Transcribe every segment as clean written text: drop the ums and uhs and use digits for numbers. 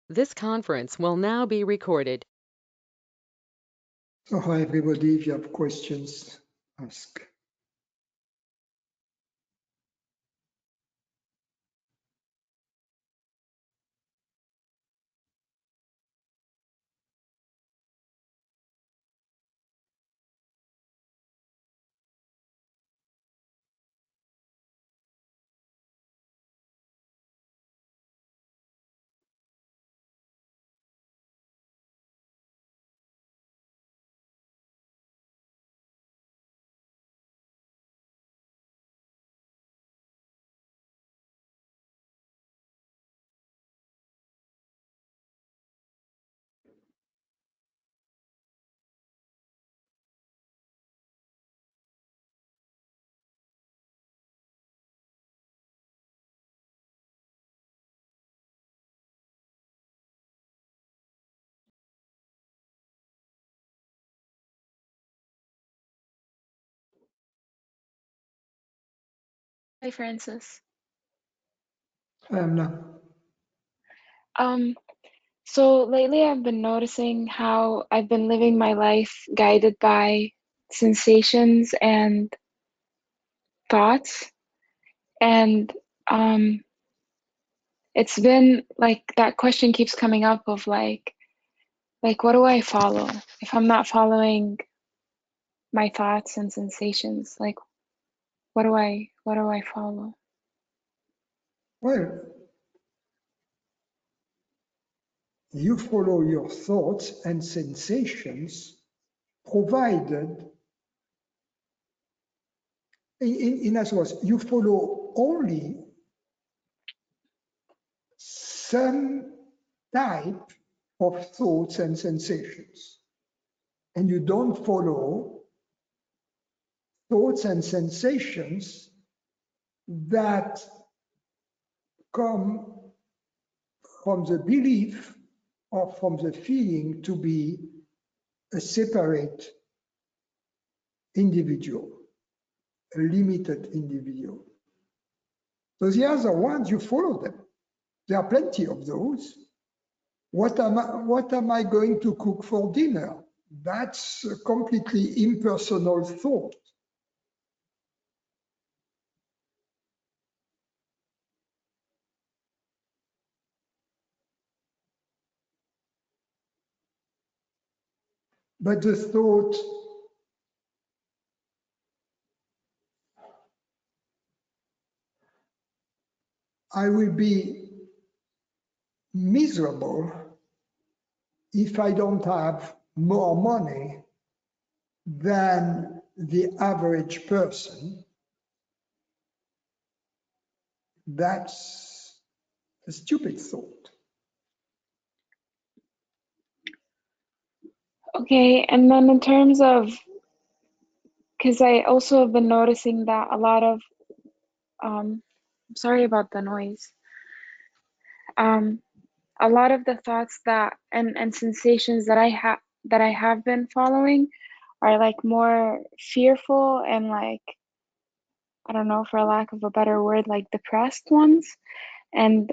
This conference will now be recorded. So hi everybody, if you have questions, ask. Hi, Francis. No. So lately I've been noticing how I've been living my life guided by sensations and thoughts. And it's been like that question keeps coming up of like what do I follow? If I'm not following my thoughts and sensations, like what do I follow? Well, you follow your thoughts and sensations provided, in other words, you follow only some type of thoughts and sensations. And you don't follow thoughts and sensations that come from the belief or from the feeling to be a separate individual, a limited individual. So the other ones, you follow them. There are plenty of those. What am I going to cook for dinner? That's a completely impersonal thought. But the thought, I will be miserable if I don't have more money than the average person, that's a stupid thought. Okay, and then in terms of, because I also have been noticing that a lot of sorry about the noise. A lot of the thoughts that and sensations that I have been following are like more fearful and like, I don't know, for lack of a better word, like depressed ones. And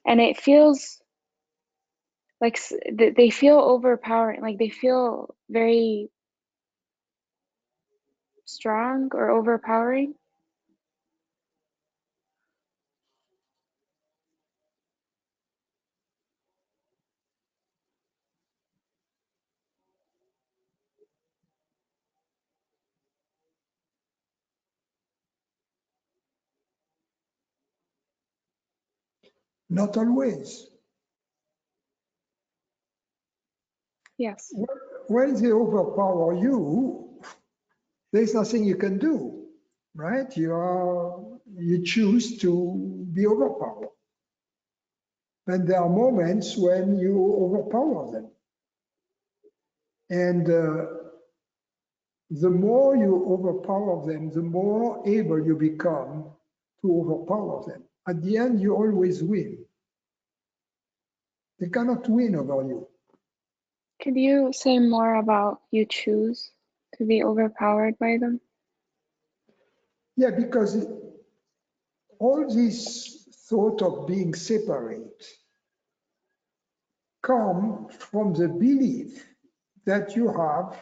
it feels like they feel overpowering, like they feel very strong or overpowering. Not always. Yes. When they overpower you, there's nothing you can do, right? You choose to be overpowered. And there are moments when you overpower them. And the more you overpower them, the more able you become to overpower them. At the end, you always win. They cannot win over you. Could you say more about you choose to be overpowered by them? Yeah, because all this thought of being separate come from the belief that you have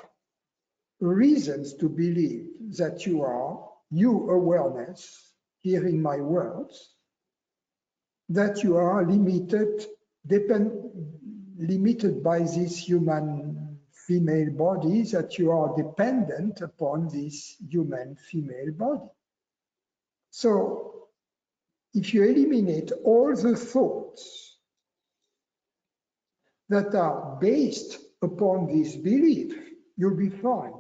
reasons to believe that you are, you awareness, hearing my words, that you are limited by this human female body, that you are dependent upon this human female body. So if you eliminate all the thoughts that are based upon this belief, you'll be fine.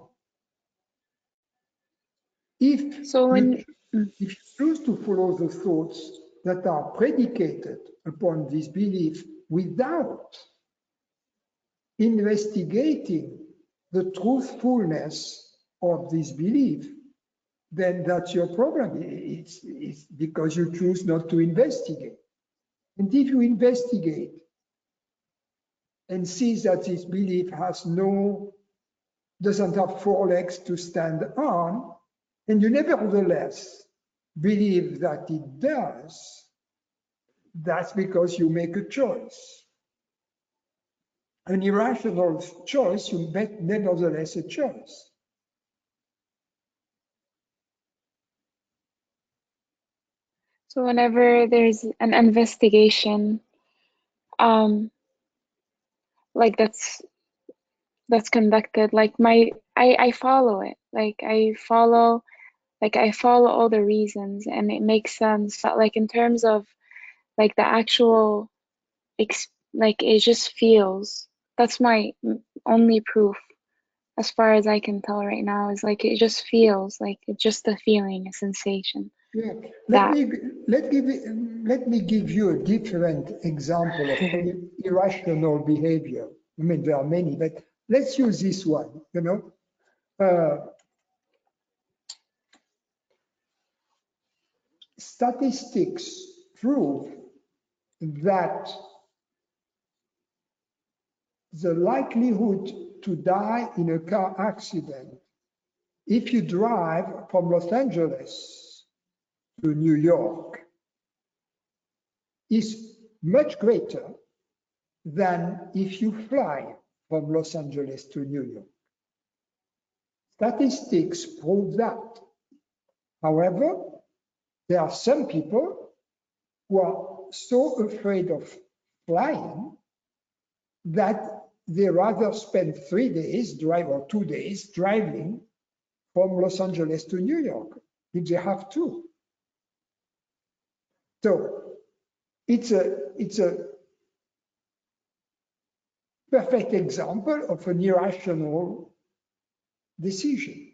If you choose to follow the thoughts that are predicated upon this belief without investigating the truthfulness of this belief, then that's your problem. It's because you choose not to investigate. And if you investigate and see that this belief doesn't have four legs to stand on, and you nevertheless believe that it does, that's because you make a choice. An irrational choice, you make nevertheless a choice. So whenever there's an investigation, like that's conducted, like I follow it. Like I follow all the reasons, and it makes sense. But like in terms of like the actual, like it just feels. That's my only proof, as far as I can tell right now, is like it just feels like it's just a feeling, a sensation. Yeah. Let me give you a different example of irrational behavior. I mean, there are many, but let's use this one. You know, statistics prove that the likelihood to die in a car accident if you drive from Los Angeles to New York is much greater than if you fly from Los Angeles to New York. Statistics prove that. However, there are some people who are so afraid of flying that they rather spend 3 days or 2 days driving from Los Angeles to New York if they have to. So it's a perfect example of an irrational decision.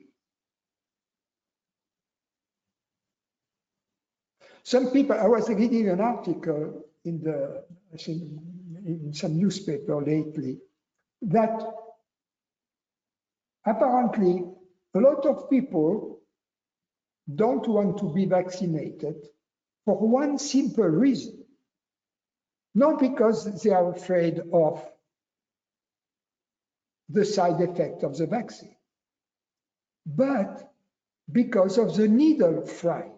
Some people, I was reading an article in some newspaper lately that apparently a lot of people don't want to be vaccinated for one simple reason. Not because they are afraid of the side effect of the vaccine, but because of the needle fright.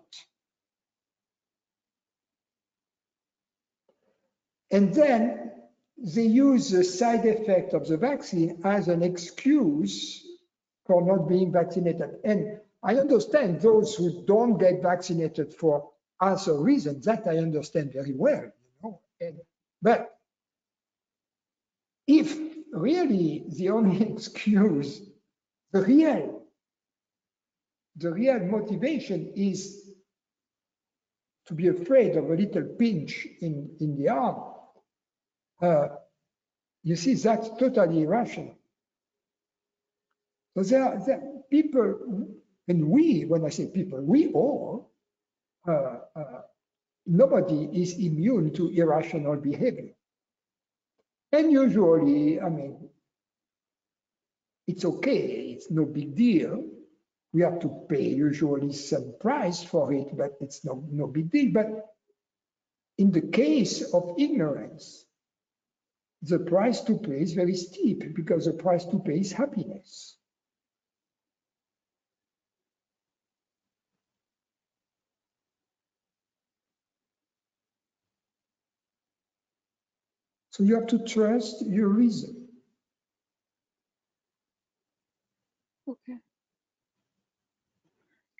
And then they use the side effect of the vaccine as an excuse for not being vaccinated. And I understand those who don't get vaccinated for other reasons, that I understand very well, you know. But if really the only excuse, the real motivation is to be afraid of a little pinch in the arm, you see, that's totally irrational. So there are people, and we, when I say people, we all, nobody is immune to irrational behavior. And usually, I mean, it's okay, it's no big deal. We have to pay usually some price for it, but it's no big deal. But in the case of ignorance, the price to pay is very steep because the price to pay is happiness. So So you have to trust your reason. Okay.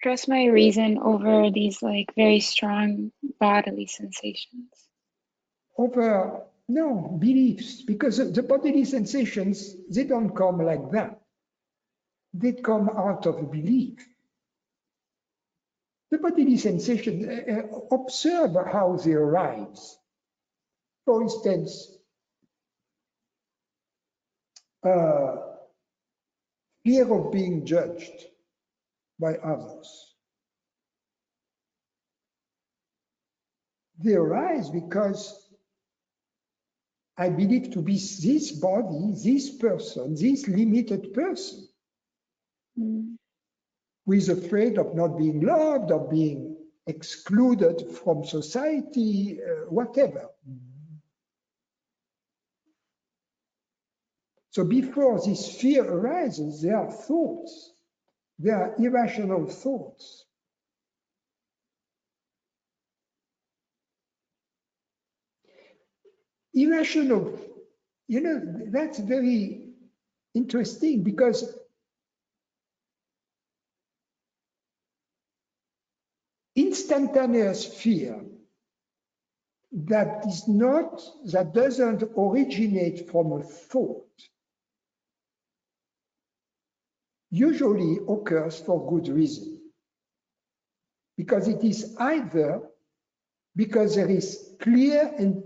Trust my reason over these like very strong bodily sensations. Over, no, beliefs, because the bodily sensations, they don't come like that. They come out of a belief. The bodily sensation, observe how they arise. For instance, fear of being judged by others. They arise because I believe to be this body, this person, this limited person, who is afraid of not being loved, of being excluded from society, whatever. So before this fear arises, there are thoughts. There are irrational thoughts. Irrational, that's very interesting because instantaneous fear that doesn't originate from a thought usually occurs for good reason. Because it is either because there is clear and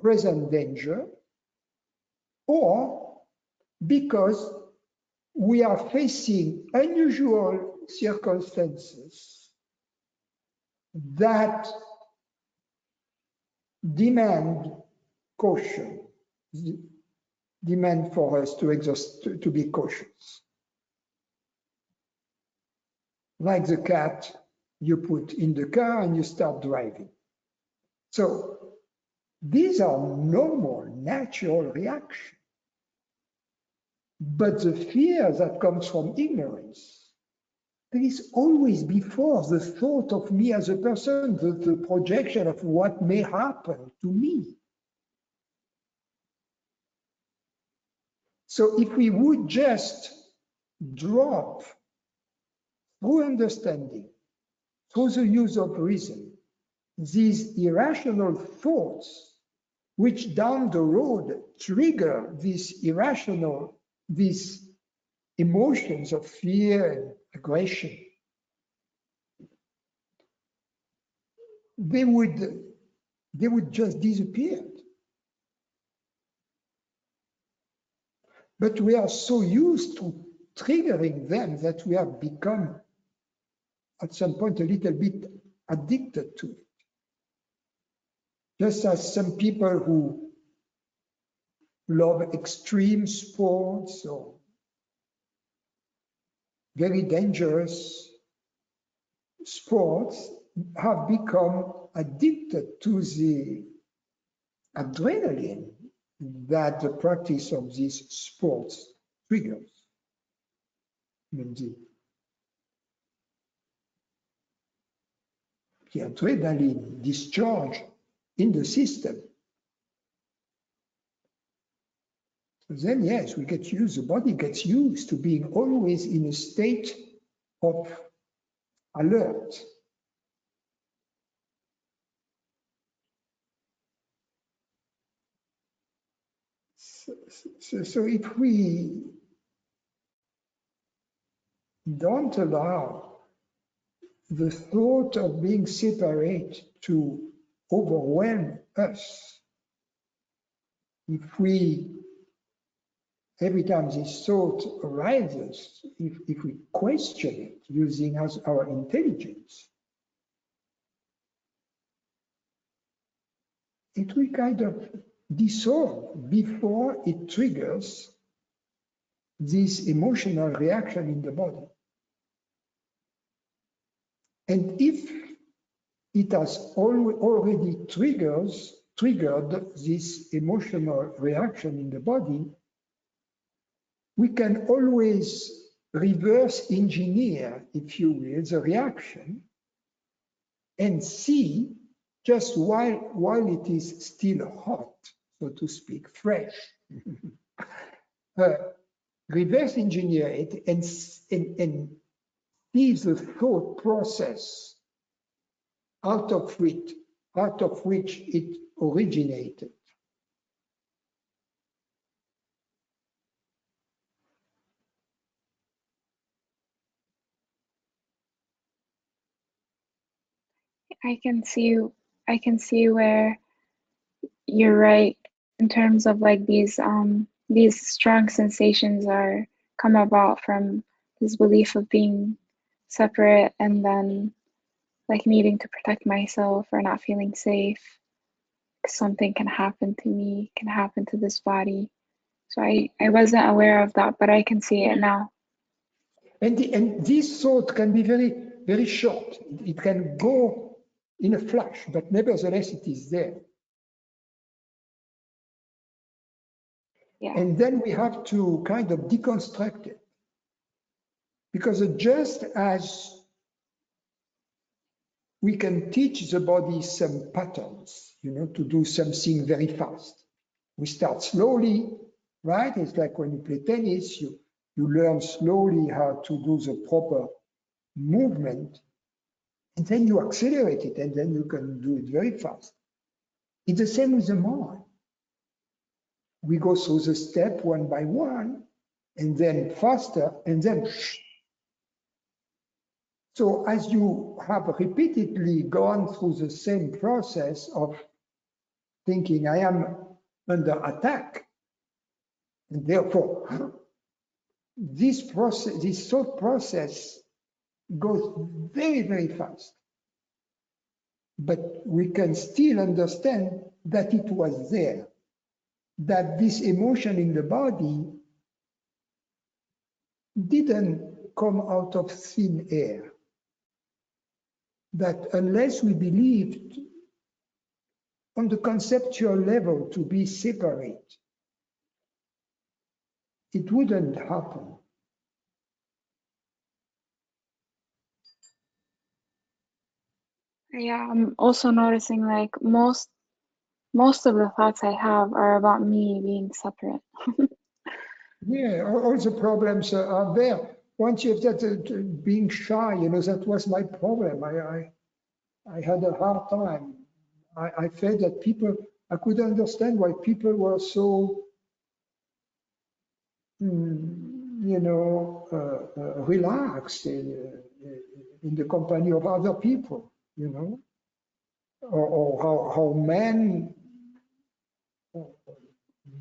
present danger, or because we are facing unusual circumstances that demand caution, demand for us to be cautious. Like the cat you put in the car and you start driving. So these are normal, natural reactions. But the fear that comes from ignorance, there is always before the thought of me as a person, the projection of what may happen to me. So if we would just drop through understanding, through the use of reason, these irrational thoughts, which down the road trigger these emotions of fear and aggression, they would just disappear. But we are so used to triggering them that we have become, at some point, a little bit addicted to it. Just as some people who love extreme sports or very dangerous sports have become addicted to the adrenaline that the practice of these sports triggers. The adrenaline discharge in the system. So then, yes, we get used, the body gets used to being always in a state of alert. So if we don't allow the thought of being separate to overwhelm us, if we, every time this thought arises, if we question it using our intelligence, it will kind of dissolve before it triggers this emotional reaction in the body. And if it has already triggered this emotional reaction in the body, we can always reverse engineer, if you will, the reaction and see just while it is still hot, so to speak, fresh. Reverse engineer it and see the thought process out of which it originated. I can see where you're right in terms of like these strong sensations are come about from this belief of being separate, and then like needing to protect myself or not feeling safe. Something can happen to me, can happen to this body. So I wasn't aware of that, but I can see it now. And this thought can be very, very short. It can go in a flash, but nevertheless it is there. Yeah. And then we have to kind of deconstruct it. Because just as we can teach the body some patterns, you know, to do something very fast. We start slowly, right? It's like when you play tennis, you learn slowly how to do the proper movement, and then you accelerate it, and then you can do it very fast. It's the same with the mind. We go through the step one by one, and then faster, and then so as you have repeatedly gone through the same process of thinking I am under attack, and therefore this process, this thought process goes very, very fast. But we can still understand that it was there, that this emotion in the body didn't come out of thin air. That unless we believed on the conceptual level to be separate, it wouldn't happen. Yeah, I'm also noticing like most of the thoughts I have are about me being separate. Yeah, all the problems are there. Once you have that being shy, you know, that was my problem. I had a hard time. I felt that people, I could understand why people were so, you know, relaxed in the company of other people, you know, or how men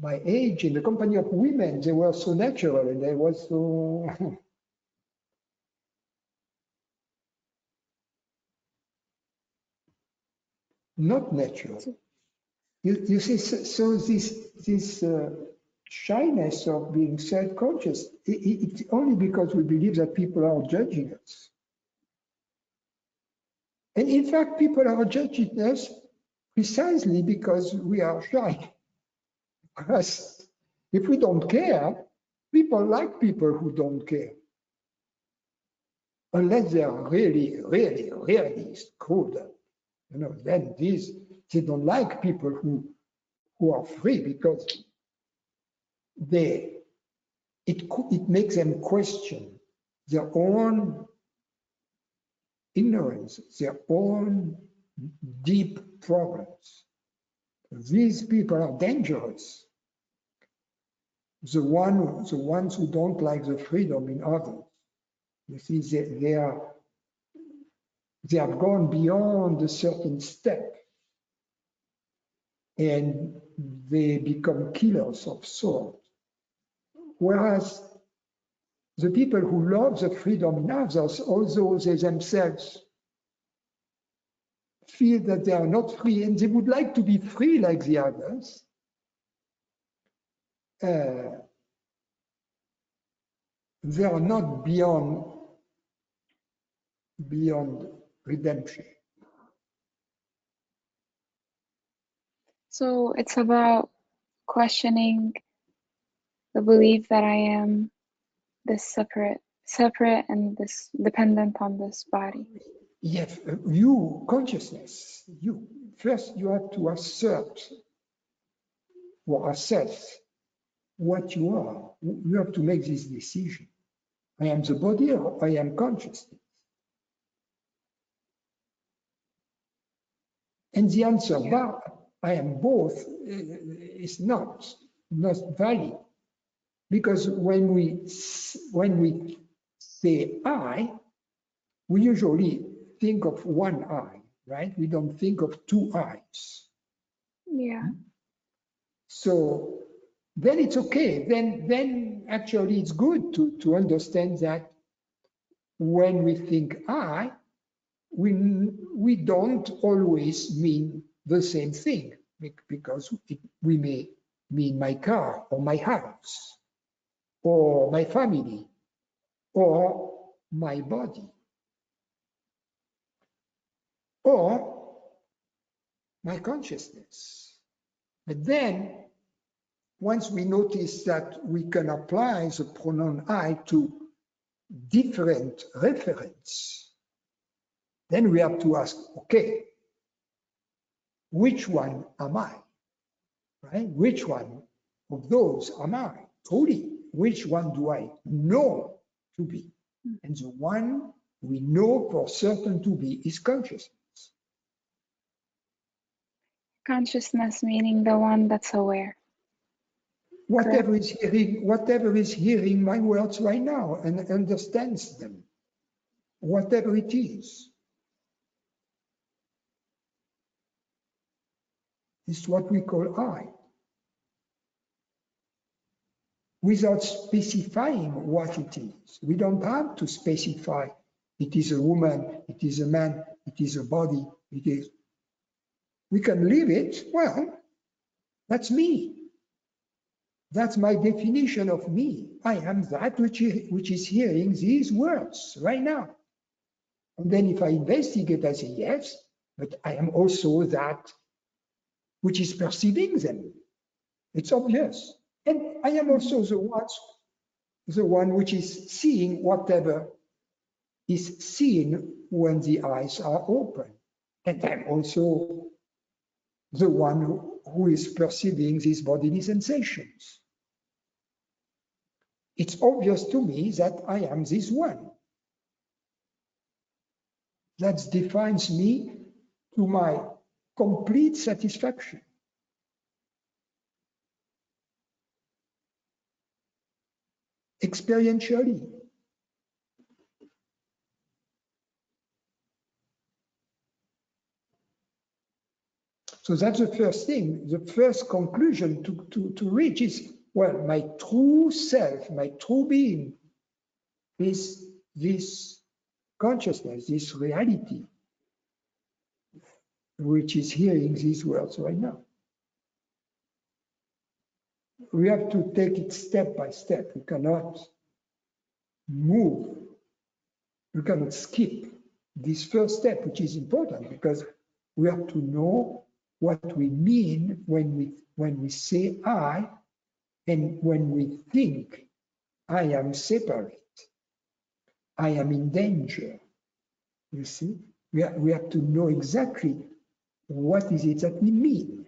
my age in the company of women, they were so natural and they were so not natural. You see, so this shyness of being self-conscious, it's only because we believe that people are judging us. And in fact, people are judging us precisely because we are shy. Because if we don't care, people like people who don't care. Unless they are really, really, really screwed up. You know, then they don't like people who are free because it makes them question their own ignorance, their own deep problems. These people are dangerous. The ones who don't like the freedom in others. You see, they have gone beyond a certain step, and they become killers of sorts. Whereas the people who love the freedom in others, although they themselves feel that they are not free and they would like to be free like the others, they are not beyond redemption. So it's about questioning the belief that I am this separate and this dependent on this body. Yes, you, consciousness, you first you have to assert for ourselves what you are. You have to make this decision. I am the body or I am consciousness. And the answer, but I am both, is not valid. Because when we say I, we usually think of one I, right? We don't think of two I's. Yeah. So then it's okay. Then actually it's good to understand that when we think I, we don't always mean the same thing, because we may mean my car or my house or my family or my body or my consciousness. But then once we notice that we can apply the pronoun I to different referents, then we have to ask, okay, which one am I? Right? Which one of those am I? Truly, which one do I know to be? And the one we know for certain to be is consciousness. Consciousness meaning the one that's aware. Whatever is hearing my words right now and understands them, whatever it is what we call I. Without specifying what it is. We don't have to specify it is a woman, it is a man, it is a body, it is. We can leave it, well, that's me. That's my definition of me. I am that which is hearing these words right now. And then if I investigate, I say, yes, but I am also that which is perceiving them. It's obvious. And I am also the one which is seeing whatever is seen when the eyes are open. And I'm also the one who is perceiving these bodily sensations. It's obvious to me that I am this one. That defines me to my complete satisfaction. Experientially. So that's the first thing. The first conclusion to reach is, well, my true self, my true being is this consciousness, this reality, which is hearing these words right now. We have to take it step by step. We cannot move. We cannot skip this first step, which is important, because we have to know what we mean when we say I, and when we think I am separate, I am in danger. You see, we have to know exactly what is it that we mean.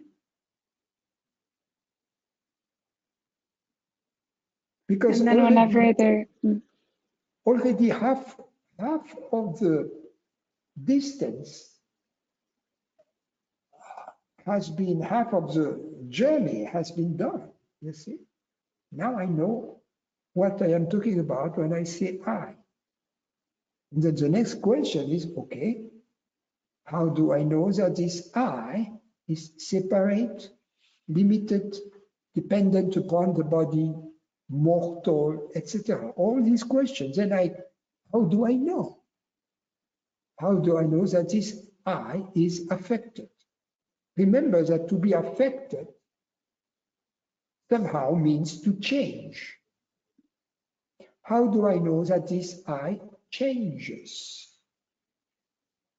Because and then whenever they're already half of the distance has been, half of the journey has been done. You see, now I know what I am talking about when I say I. And then the next question is, okay, how do I know that this I is separate, limited, dependent upon the body, mortal, etc.? All these questions. And how do I know? How do I know that this I is affected? Remember that to be affected somehow means to change. How do I know that this I changes?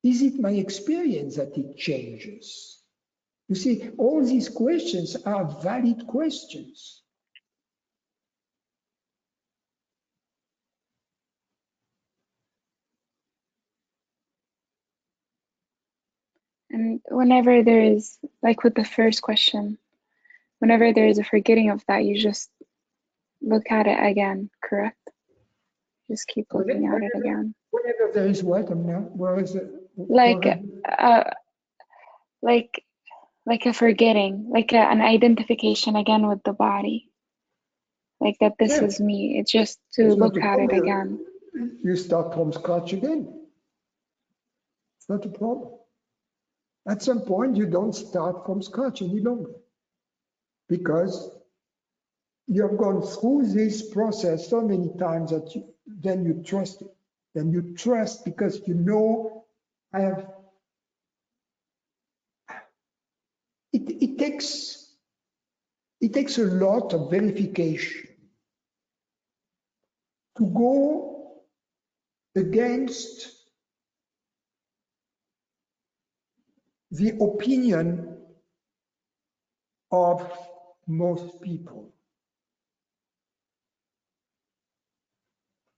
Is it my experience that it changes? You see, all these questions are valid questions. And whenever there is, like with the first question, whenever there is a forgetting of that, you just look at it again, correct? Just keep looking at it again. Whenever there is what, where is it? Like a forgetting, like an identification again with the body. Like that this is me. It's just to look at it again. You start from scratch again. It's not a problem. At some point, you don't start from scratch any longer because you have gone through this process so many times that then you trust it. Then you trust because you know it takes a lot of verification to go against the opinion of most people.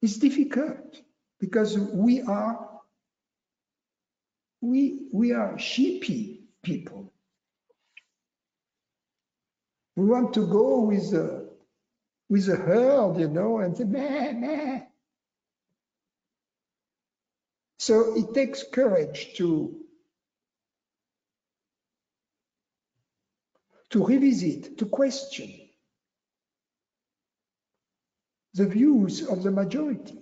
It's difficult because we are sheepy people. We want to go with a herd, you know, and say, meh, meh. So it takes courage to revisit, to question the views of the majority.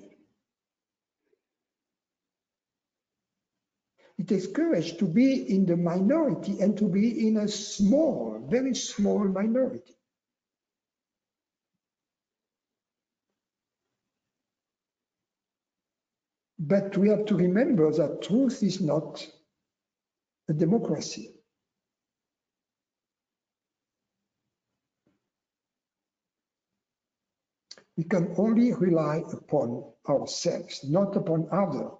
It takes courage to be in the minority and to be in a small, very small minority. But we have to remember that truth is not a democracy. We can only rely upon ourselves, not upon others,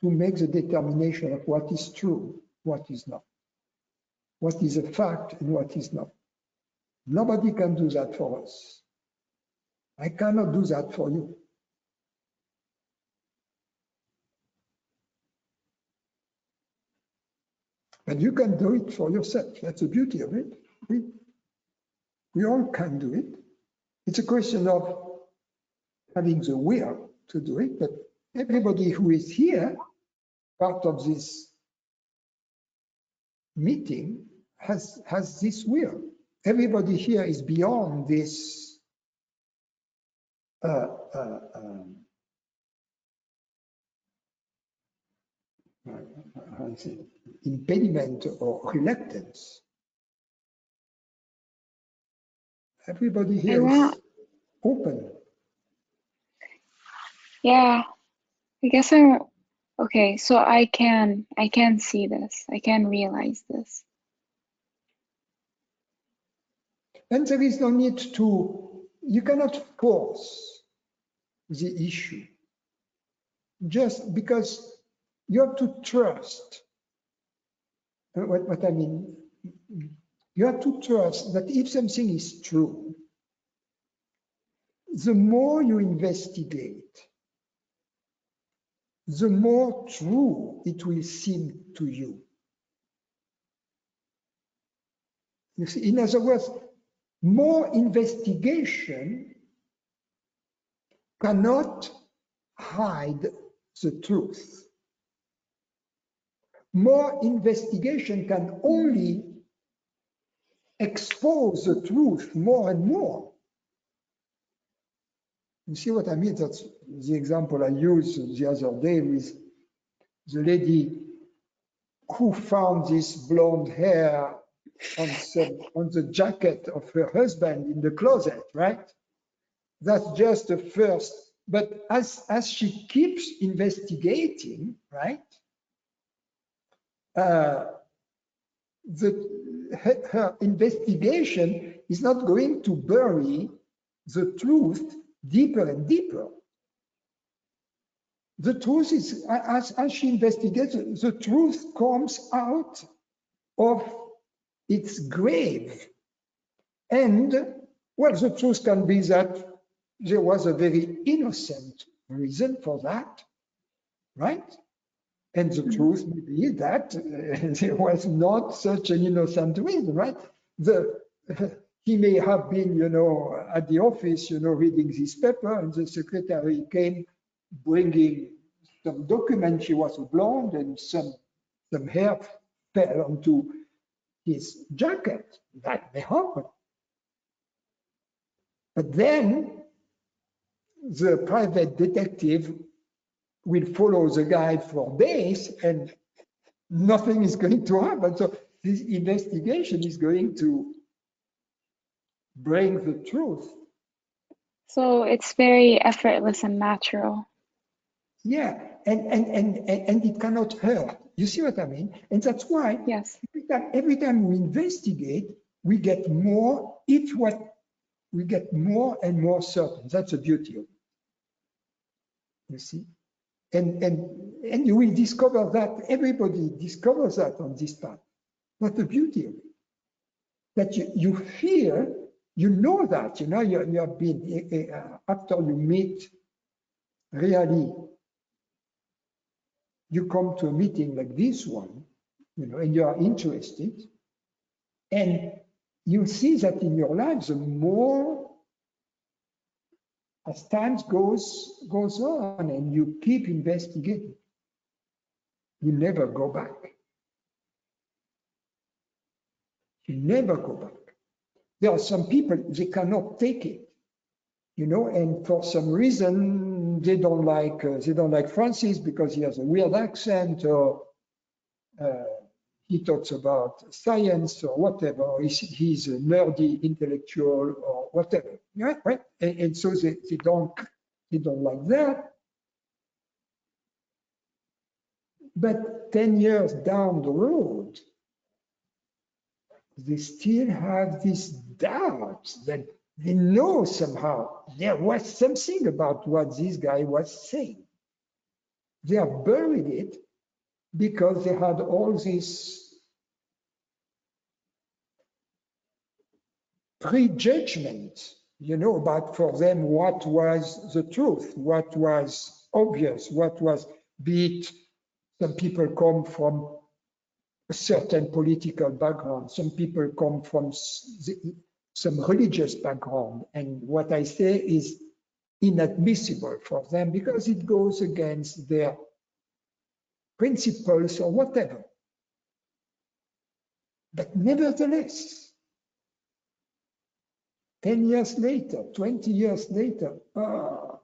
to make the determination of what is true, what is not, what is a fact and what is not. Nobody can do that for us. I cannot do that for you. But you can do it for yourself. That's the beauty of it. We all can do it. It's a question of having the will to do it, but everybody who is here, part of this meeting, has this will. Everybody here is beyond this impediment or reluctance. Everybody here is open. Yeah, I guess okay. So I can see this. I can realize this. And there is no need to. You cannot force the issue. Just because you have to trust. What I mean, you have to trust that if something is true, the more you investigate, the more true it will seem to you. You see, in other words, more investigation cannot hide the truth. More investigation can only expose the truth more and more. You see what I mean? That's the example I used the other day with the lady who found this blonde hair on the jacket of her husband in the closet, right? That's just the first. But as she keeps investigating, right? Her investigation is not going to bury the truth deeper and deeper. The truth is, as she investigates, the truth comes out of its grave. And, well, the truth can be that there was a very innocent reason for that, right? And the truth may be that there was not such an innocent reason, right? He may have been, you know, at the office, you know, reading this paper, and the secretary came bringing some document. She was a blonde, and some hair fell onto his jacket. That may happen. But then the private detective will follow the guy for days, and nothing is going to happen. So this investigation is going to bring the truth. So it's very effortless and natural. Yeah, and it cannot hurt. You see what I mean? And that's why Yes. every time we investigate, we get more, we get more and more certain. That's the beauty of it. You see? And you will discover that, everybody discovers that on this path. That's the beauty of it. That you feel, you know that, you know, you have been, after you meet, really, you come to a meeting like this one, you know, and you are interested, and you see that in your life, the more as time goes on and you keep investigating, you never go back. You never go back. There are some people, they cannot take it, you know, and for some reason they don't like Francis because he has a weird accent, or he talks about science or whatever, or he's a nerdy intellectual or whatever, right? And so they don't like that. But 10 years down the road, they still have this doubt that they know somehow there was something about what this guy was saying. They have buried it because they had all this prejudgment, you know, about for them what was the truth, what was obvious, what was, be it some people come from a certain political background, some people come from some religious background, and what I say is inadmissible for them because it goes against their principles or whatever. But nevertheless, 10 years later, 20 years later, I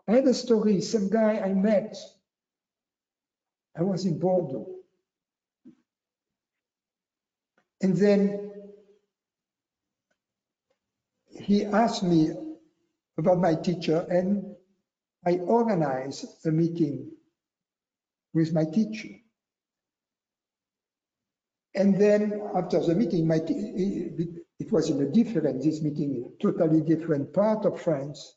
had a story, some guy I met, I was in Bordeaux. And then he asked me about my teacher, and I organized a meeting with my teacher. And then after the meeting, it was in this meeting, in a totally different part of France.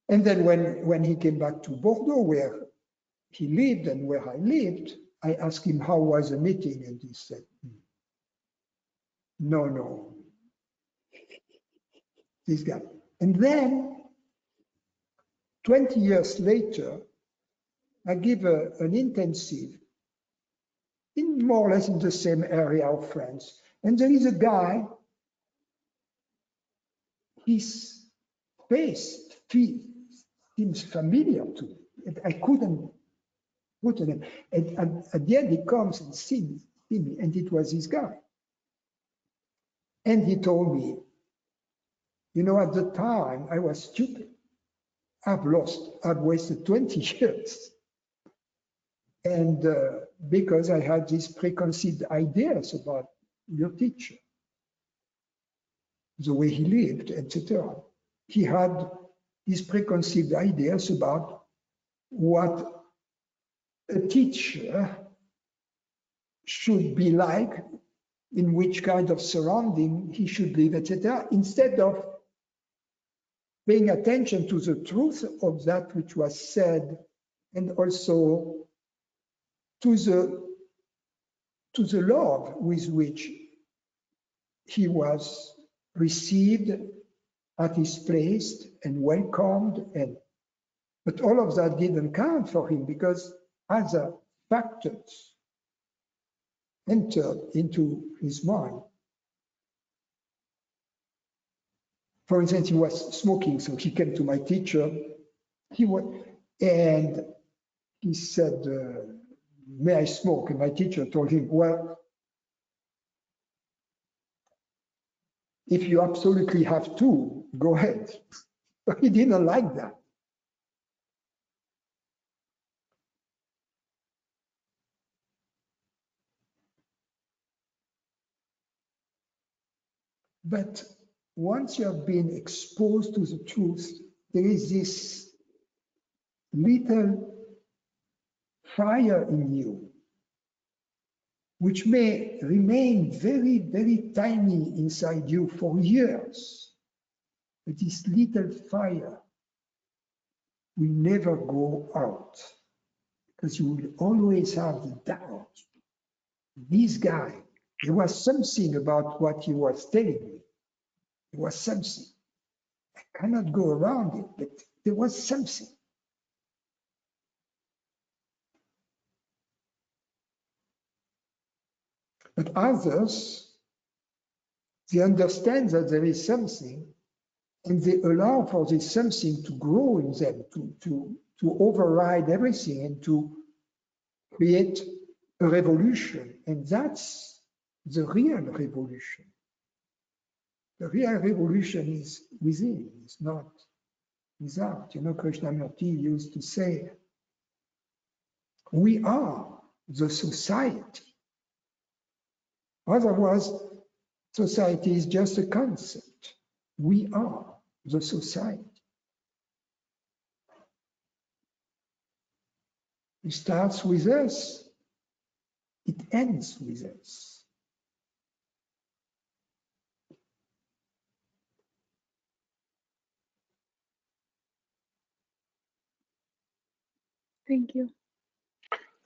And then when he came back to Bordeaux, where he lived and where I lived, I asked him how was the meeting, and he said, no, this guy. And then 20 years later, I give an intensive in more or less in the same area of France. And there is a guy, his face seems familiar to me. I couldn't put it in. And at the end, he comes and see me, and it was this guy. And he told me, you know, at the time, I was stupid. I've wasted 20 years. And because I had these preconceived ideas about your teacher, the way he lived, etc. He had these preconceived ideas about what a teacher should be like, in which kind of surrounding he should live, etc., instead of paying attention to the truth of that which was said, and also to the love with which he was received at his place and welcomed. But all of that didn't count for him because other factors entered into his mind. For instance, he was smoking, so he came to my teacher. And he said, may I smoke? And my teacher told him, well, if you absolutely have to, go ahead. But he didn't like that. But once you have been exposed to the truth, there is this little fire in you, which may remain very, very tiny inside you for years. But this little fire will never go out, because you will always have the doubt. This guy, there was something about what he was telling me. There was something. I cannot go around it, but there was something. But others, they understand that there is something, and they allow for this something to grow in them, to override everything and to create a revolution. And that's the real revolution. The real revolution is within, it's not without. You know, Krishnamurti used to say, we are the society. Otherwise, society is just a concept. We are the society. It starts with us. It ends with us. Thank you.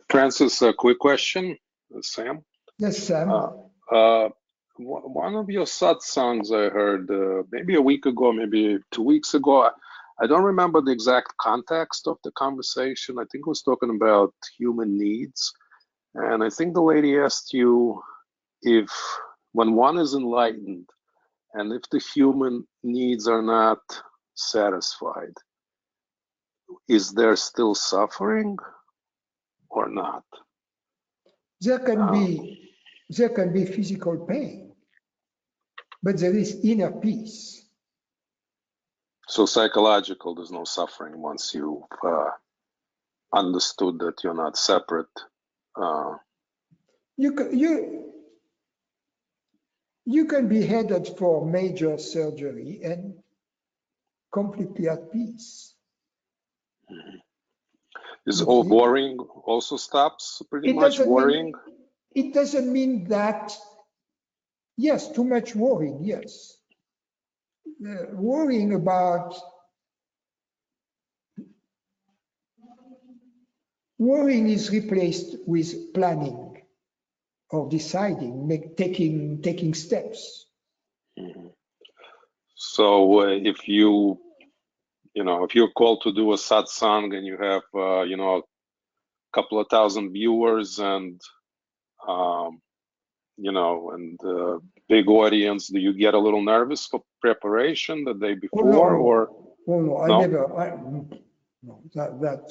Francis, a quick question, Sam. Yes, Sam. One of your satsangs I heard maybe a week ago, maybe 2 weeks ago. I don't remember the exact context of the conversation. I think it was talking about human needs. And I think the lady asked you if when one is enlightened and if the human needs are not satisfied, is there still suffering or not? There can be physical pain, but there is inner peace. So psychological, there's no suffering once you've understood that you're not separate. You can be headed for major surgery and completely at peace. Is all worrying also stops pretty much worrying? It doesn't mean that, yes, too much worrying, yes. Worrying is replaced with planning or deciding, taking steps. Mm-hmm. So if you're called to do a satsang and you have, a couple of thousand viewers and, big audience, do you get a little nervous for preparation the day before? That.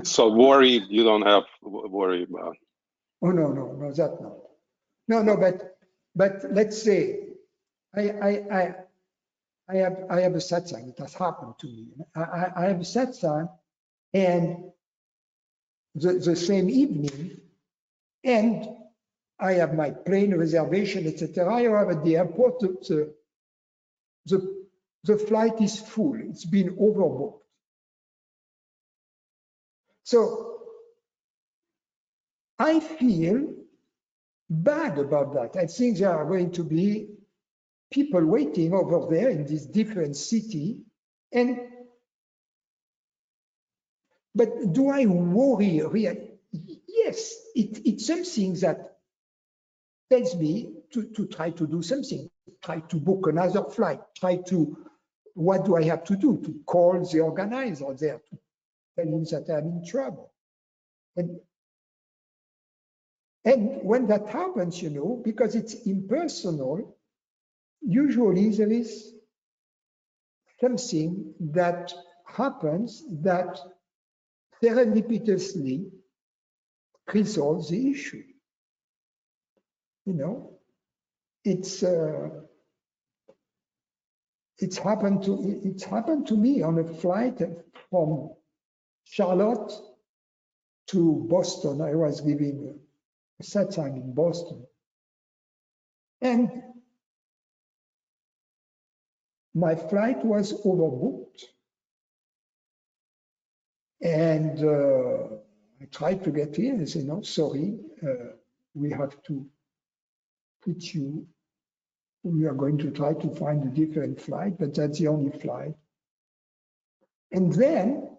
So worried, you don't have worry about. Oh, no, that not. No, but let's say I have a satsang. It has happened to me. I have a satsang, and the same evening, and I have my plane reservation, etc. I arrive at the airport. The flight is full. It's been overbooked. So I feel bad about that. I think there are going to be people waiting over there in this different city. But do I worry really? Yes, it's something that tells me to try to do something, try to book another flight, what do I have to do? To call the organizer there to tell him that I'm in trouble. And when that happens, you know, because it's impersonal, usually there is something that happens that serendipitously resolves the issue. You know, it's happened to me on a flight from Charlotte to Boston. I was giving a satsang in Boston, and my flight was overbooked, and I tried to get in. I said, no, sorry, we have to put you. We are going to try to find a different flight, but that's the only flight. And then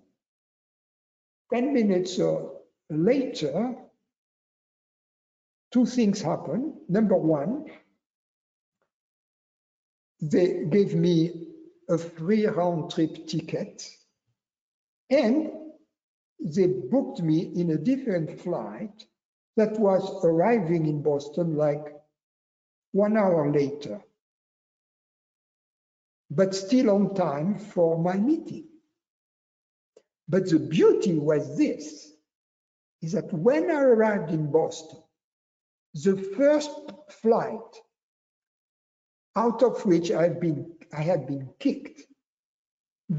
10 minutes later, two things happened. Number one, they gave me a free round trip ticket, and they booked me in a different flight that was arriving in Boston like 1 hour later, but still on time for my meeting. But the beauty was this, is that when I arrived in Boston, the first flight out of which I had been kicked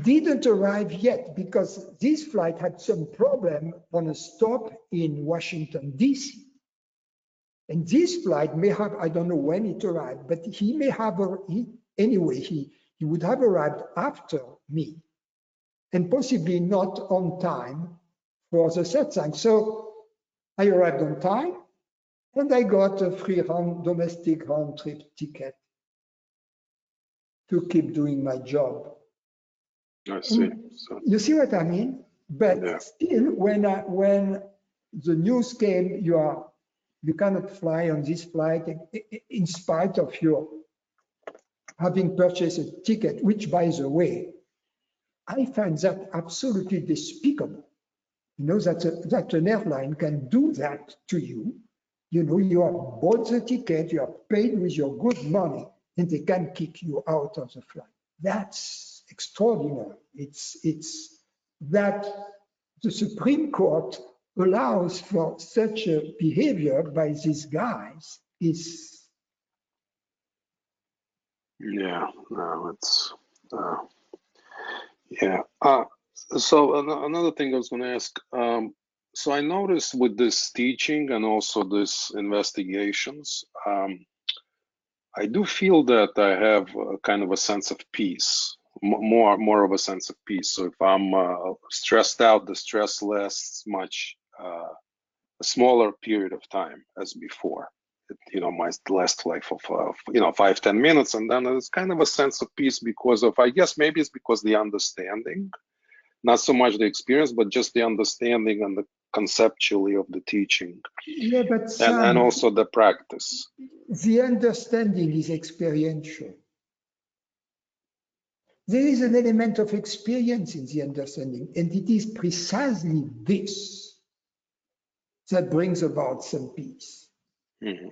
didn't arrive yet, because this flight had some problem on a stop in Washington, D.C. And this flight may have, I don't know when it arrived, but he may have, anyway, he would have arrived after me, and possibly not on time for the satsang. So I arrived on time, and I got a free domestic round trip ticket to keep doing my job. I see. So, you see what I mean? But yeah. Still, when the news came, you cannot fly on this flight in spite of your having purchased a ticket, which, by the way, I find that absolutely despicable. You know, that an airline can do that to you. You know, you have bought the ticket, you have paid with your good money, and they can kick you out of the flight. That's extraordinary. It's that the Supreme Court allows for such a behavior by these guys is. Yeah, no, it's, yeah. So another thing I was going to ask, so I noticed with this teaching and also this investigations, I do feel that I have a kind of a sense of peace, more of a sense of peace. So if I'm stressed out, the stress lasts much a smaller period of time as before. You know, my last life of 5-10 minutes, and then it's kind of a sense of peace because of, I guess maybe it's because the understanding, not so much the experience, but just the understanding and the conceptually of the teaching. Yeah, but and also the practice. The understanding is experiential. There is an element of experience in the understanding, and it is precisely this that brings about some peace. Mm-hmm.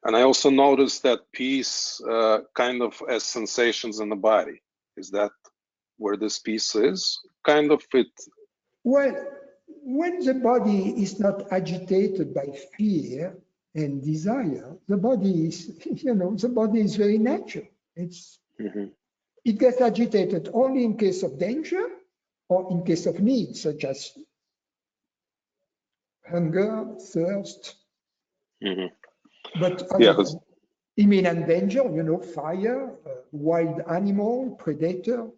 And I also noticed that peace kind of as sensations in the body. Is that where this peace is? Kind of it. Well, when the body is not agitated by fear and desire, the body is, the body is very natural. It gets agitated only in case of danger or in case of need, such as hunger, thirst. But imminent danger, fire, wild animal, predator.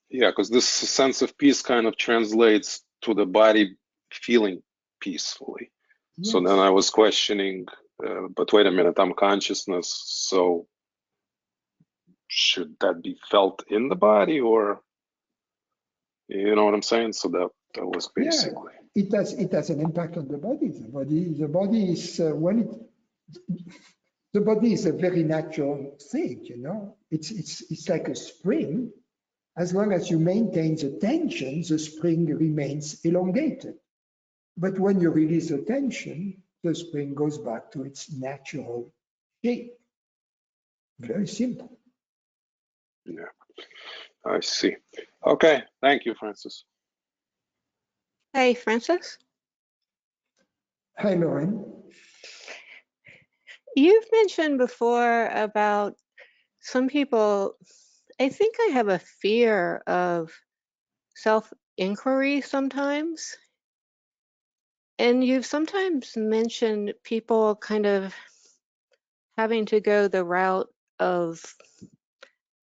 Yeah, because this sense of peace kind of translates to the body feeling peacefully. Yes. So then I was questioning, but wait a minute, I'm consciousness, so should that be felt in the body, or you know what I'm saying? So that was basically. Yeah, it has an impact on the body. The body is the body is a very natural thing, It's like a spring. as long as you maintain the tension, the spring remains elongated. But when you release the tension, the spring goes back to its natural shape. Very simple. Yeah, I see. Okay, thank you, Francis. Hey, Francis. Hi, Lauren. You've mentioned before about some people, I think I have a fear of self-inquiry sometimes. And you've sometimes mentioned people kind of having to go the route of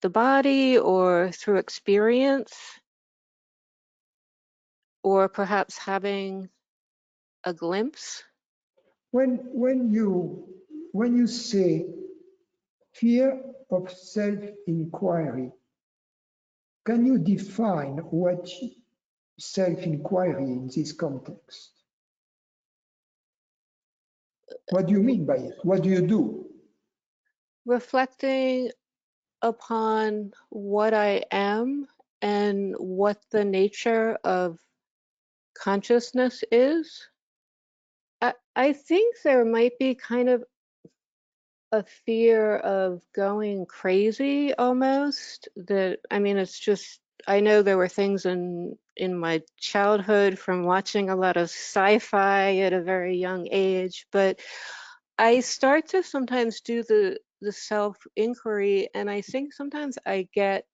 the body or through experience, or perhaps having a glimpse. When you say fear of self-inquiry, can you define what self-inquiry in this context? What do you mean by it? What do you do? Reflecting upon what I am and what the nature of consciousness is. I think there might be kind of a fear of going crazy almost. That, I mean, it's just, I know there were things in my childhood from watching a lot of sci-fi at a very young age, but I start to sometimes do the self-inquiry, and I think sometimes I get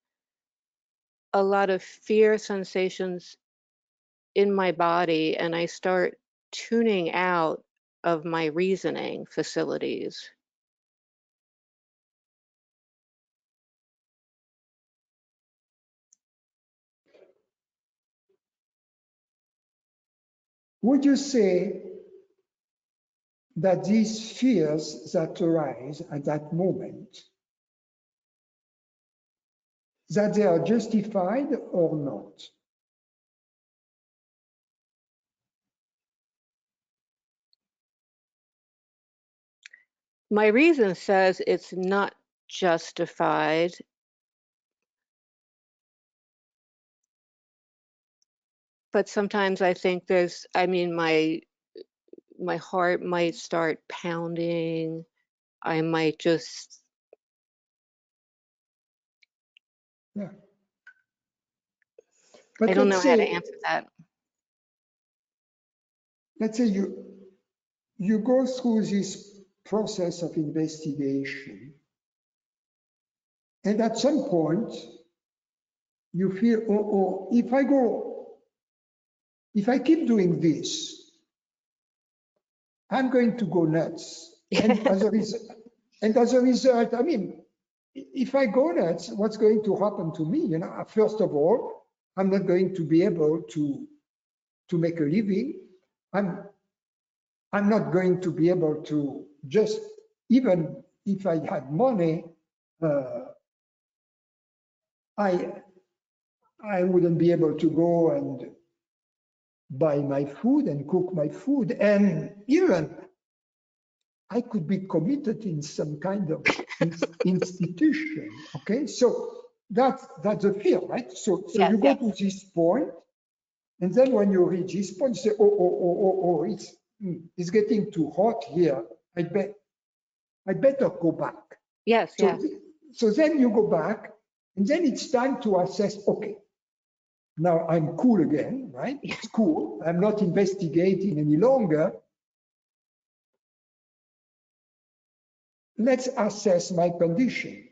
a lot of fear sensations in my body, and I start tuning out of my reasoning facilities. Would you say that these fears that arise at that moment, that they are justified or not? My reason says it's not justified, but sometimes I think there's, I mean, my heart might start pounding. I might just, Yeah. But I don't know let's how to say, answer that. let's say you go through this process of investigation, and at some point you feel, oh, if I keep doing this, I'm going to go nuts. And as a result, I mean, if I go nuts, what's going to happen to me? You know, first of all, I'm not going to be able to make a living. I'm not going to be able to just, even if I had money, I wouldn't be able to go and buy my food and cook my food. And even I could be committed in some kind of institution. Okay, so that's a fear, right? So Yes, you go to this point, and then when you reach this point, you say, oh, it's getting too hot here. I better go back. yes, So, yes. so then you go back, and then it's time to assess, okay, now I'm cool again, right? It's cool. I'm not investigating any longer. Let's assess my condition.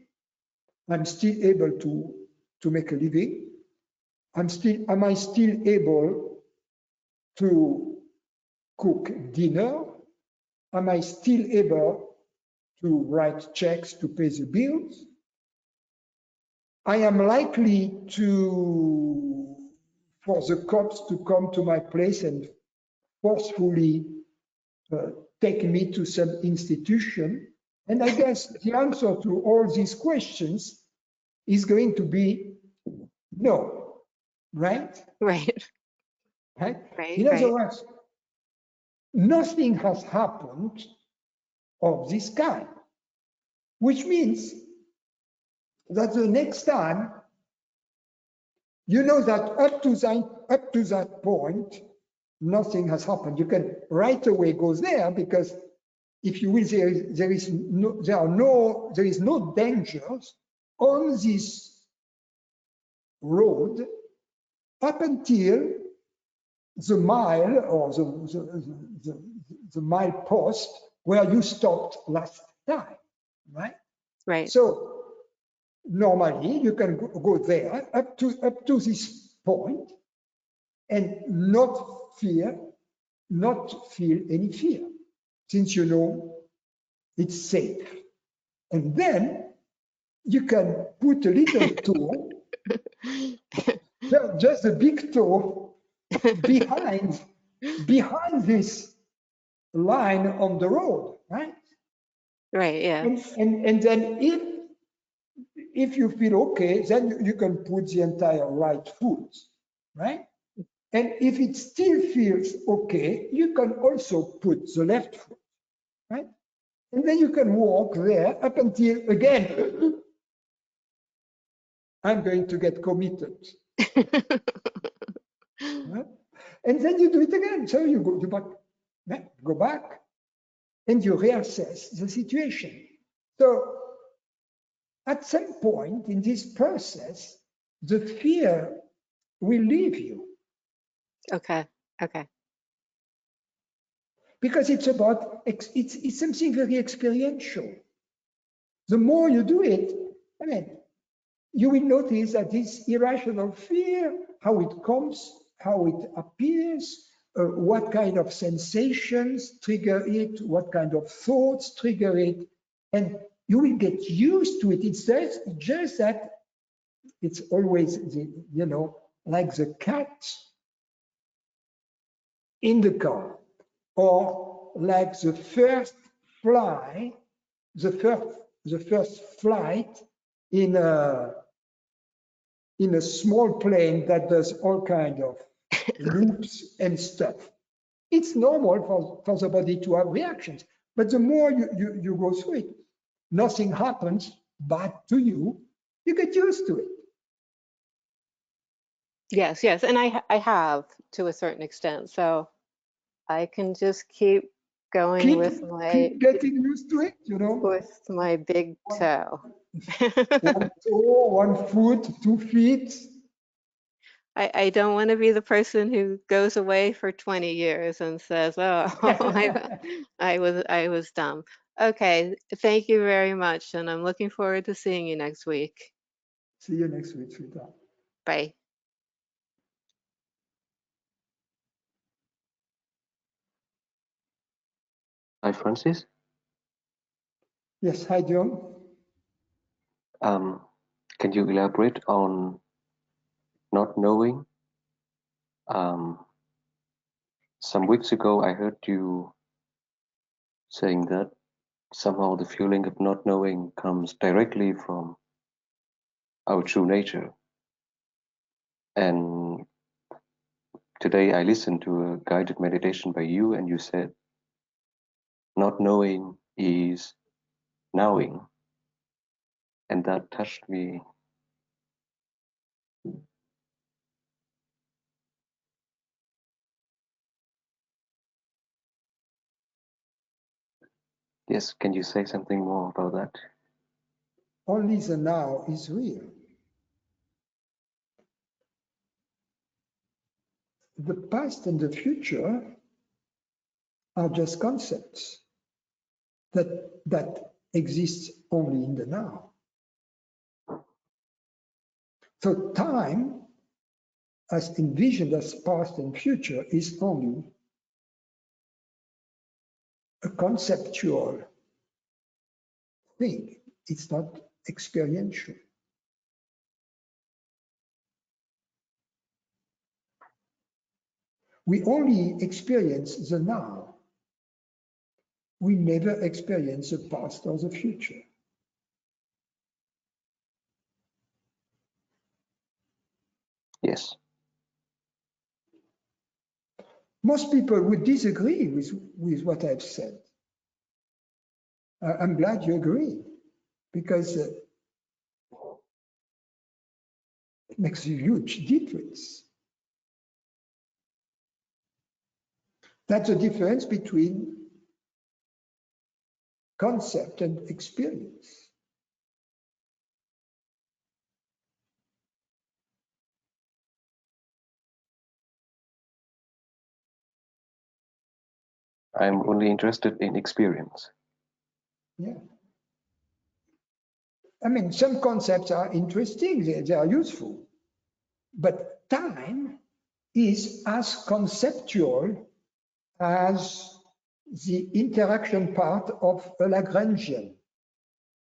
I'm still able to make a living. Am I still able to cook dinner? Am I still able to write checks to pay the bills? I am likely for the cops to come to my place and forcefully take me to some institution. And I guess the answer to all these questions is going to be no, right? Right, Right? right, In other right. words, nothing has happened of this kind, which means that the next time you know that up to that point, nothing has happened. You can right away go there because if you will, there is no dangers on this road up until the mile or the mile post where you stopped last time, right? Right. So normally you can go there up to this point and not feel any fear, since you know it's safe. And then you can put a little toe, just a big toe behind this line on the road, right? Right, yeah. And then if you feel okay, then you can put the entire right foot, right? And if it still feels okay, you can also put the left foot, right? And then you can walk there up until, again, I'm going to get committed. Right? And then you do it again. So you go back, and you reassess the situation. So at some point in this process, the fear will leave you. Okay, okay. Because it's something very experiential. The more you do it, I mean, you will notice that this irrational fear, how it comes, how it appears, what kind of sensations trigger it, what kind of thoughts trigger it, and you will get used to it. It's just that it's always, like the cat in the car, or like the first flight in a small plane that does all kinds of loops and stuff. It's normal for the body to have reactions, but the more you go through it, nothing happens bad to you. You get used to it. Yes, yes, and I have to a certain extent, so I can just keep going with keep getting used to it, with my big toe. One toe, 1 foot, 2 feet. I don't want to be the person who goes away for 20 years and says, "Oh, I was dumb." Okay, thank you very much, and I'm looking forward to seeing you next week. See you next week, sweetheart. Bye. Hi, Francis. Yes, hi, John. Can you elaborate on not knowing? Some weeks ago, I heard you saying that somehow the feeling of not knowing comes directly from our true nature. And today I listened to a guided meditation by you, and you said, not knowing is knowing. And that touched me. Yes, can you say something more about that? Only the now is real. The past and the future are just concepts that exist only in the now. So time, as envisioned as past and future, is only a conceptual thing. It's not experiential. We only experience the now. We never experience the past or the future. Yes. Most people would disagree with what I've said. I'm glad you agree, because It makes a huge difference. That's the difference between concept and experience. I'm only interested in experience. Yeah. I mean, some concepts are interesting, they are useful, but time is as conceptual as the interaction part of a Lagrangian,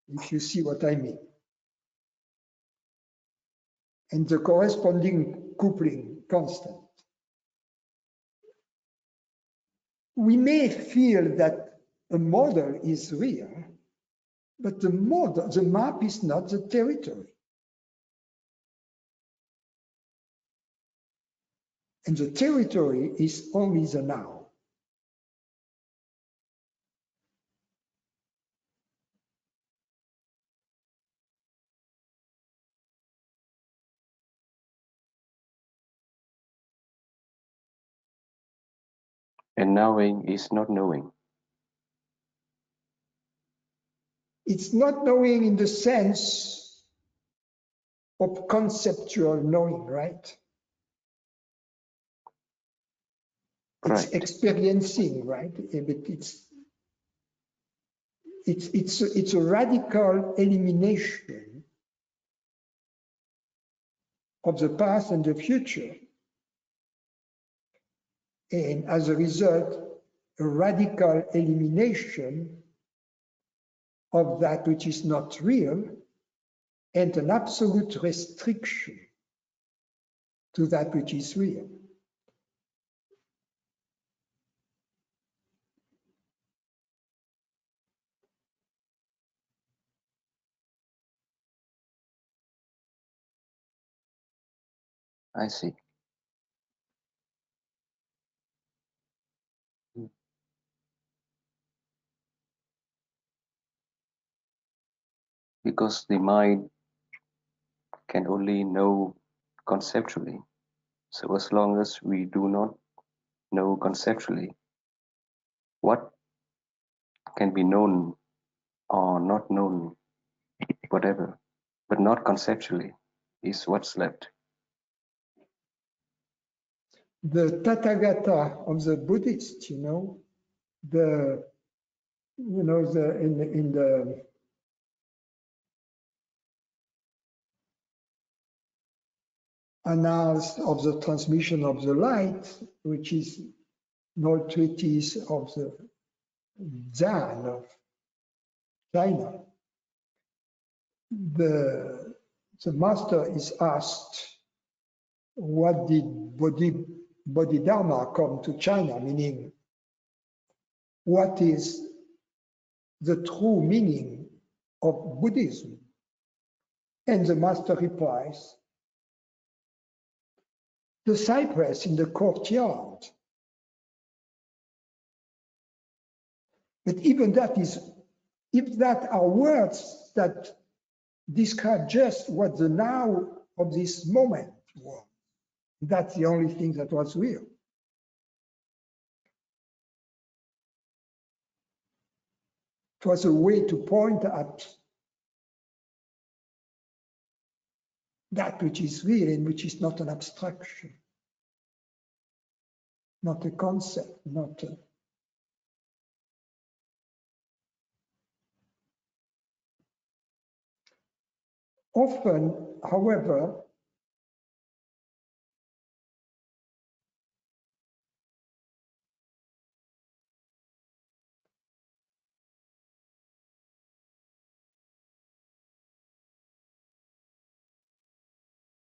if you see what I mean. And the corresponding coupling constant. We may feel that a model is real, but the model, the map is not the territory. And the territory is only the now. And knowing is not knowing. It's not knowing in the sense of conceptual knowing, right? It's Right. experiencing, right? But it's a radical elimination of the past and the future. And as a result, a radical elimination of that which is not real and an absolute restriction to that which is real. I see. Because the mind can only know conceptually. So as long as we do not know conceptually, what can be known or not known, whatever, but not conceptually, is what's left. The Tathagata of the Buddhists, in the Annals of the Transmission of the Light, which is an old treatise of the Zan of China, the master is asked, what did Bodhidharma come to China? Meaning, what is the true meaning of Buddhism? And the master replies, the cypress in the courtyard. But even that is, if that are words that describe just what the now of this moment was, that's the only thing that was real. It was a way to point at that which is real and which is not an abstraction, not a concept, not a... Often, however,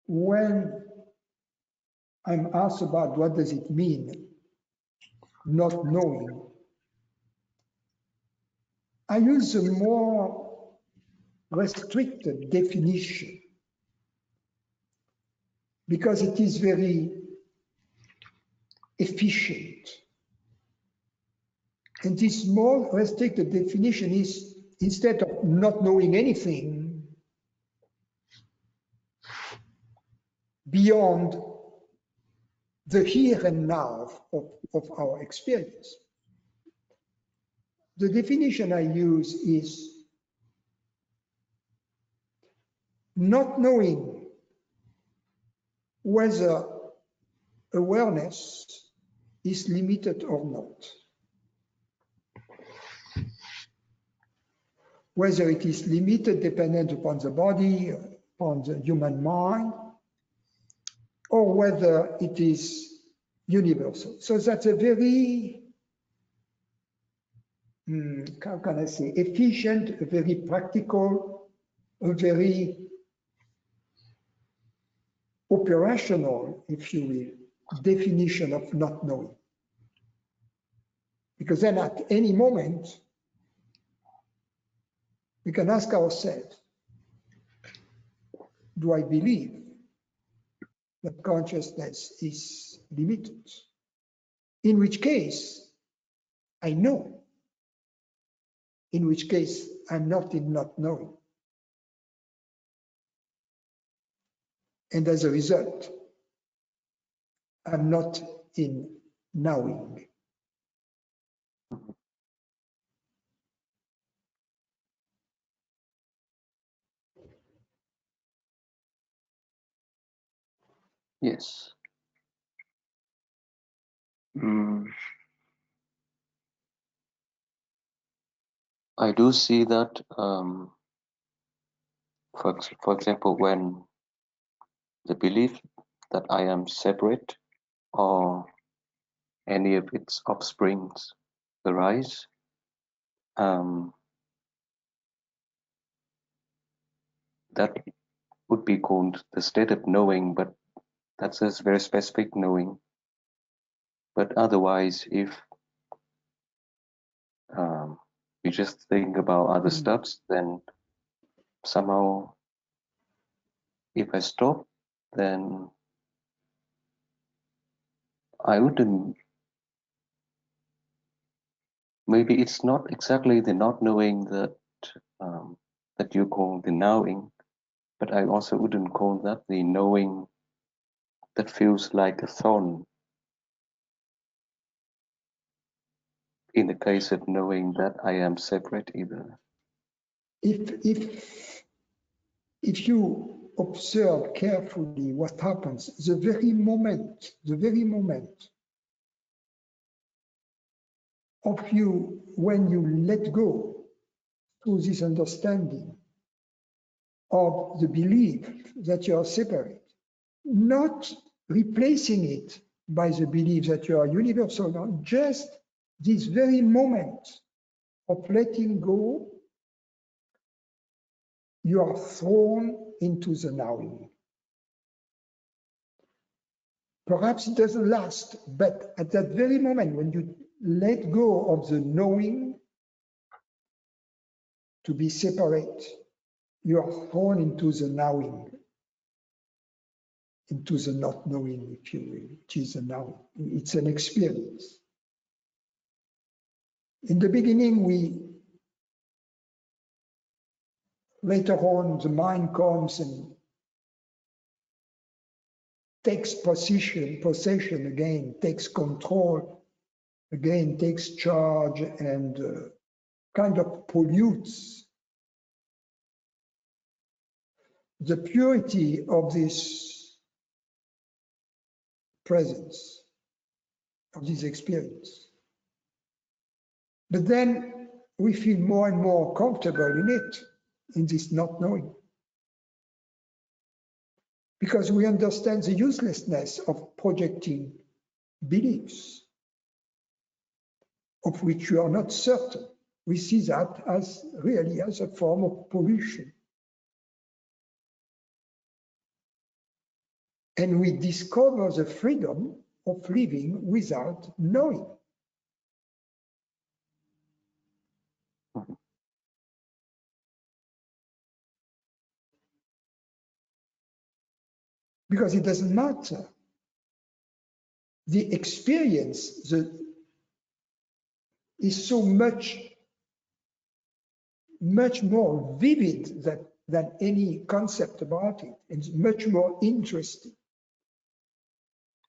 when I'm asked about what does it mean, not knowing, I use a more restricted definition because it is very efficient. And this more restricted definition is, instead of not knowing anything, beyond the here and now of our experience. The definition I use is not knowing whether awareness is limited or not. Whether it is limited dependent upon the body, upon the human mind, or whether it is universal. So that's a very, how can I say, efficient, a very practical, a very operational, if you will, definition of not knowing. Because then at any moment, we can ask ourselves, do I believe that consciousness is limited? In which case, I know. In which case, I'm not in not knowing. And as a result, I'm not in knowing. Yes. I do see that, for example, when the belief that I am separate or any of its offsprings arise, that would be called the state of knowing, but that's a very specific knowing. But otherwise, if you just think about other stuffs, then somehow, if I stop, then I wouldn't. Maybe it's not exactly the not knowing that that you call the knowing, but I also wouldn't call that the knowing that feels like a thorn. In the case of knowing that I am separate either. If you observe carefully what happens, the very moment of you, when you let go through this understanding of the belief that you are separate, not replacing it by the belief that you are universal, no, just this very moment of letting go, you are thrown into the knowing. Perhaps it doesn't last, but at that very moment when you let go of the knowing to be separate, you are thrown into the knowing, into the not knowing, if you will, which is a knowing. It's an experience. In the beginning, later on, the mind comes and takes possession again, takes control again, takes charge, and kind of pollutes the purity of this presence, of this experience. But then we feel more and more comfortable in it, in this not knowing. Because we understand the uselessness of projecting beliefs of which you are not certain. We see that as really as a form of pollution. And we discover the freedom of living without knowing. Because it doesn't matter. The experience is so much more vivid than any concept about it. It's much more interesting.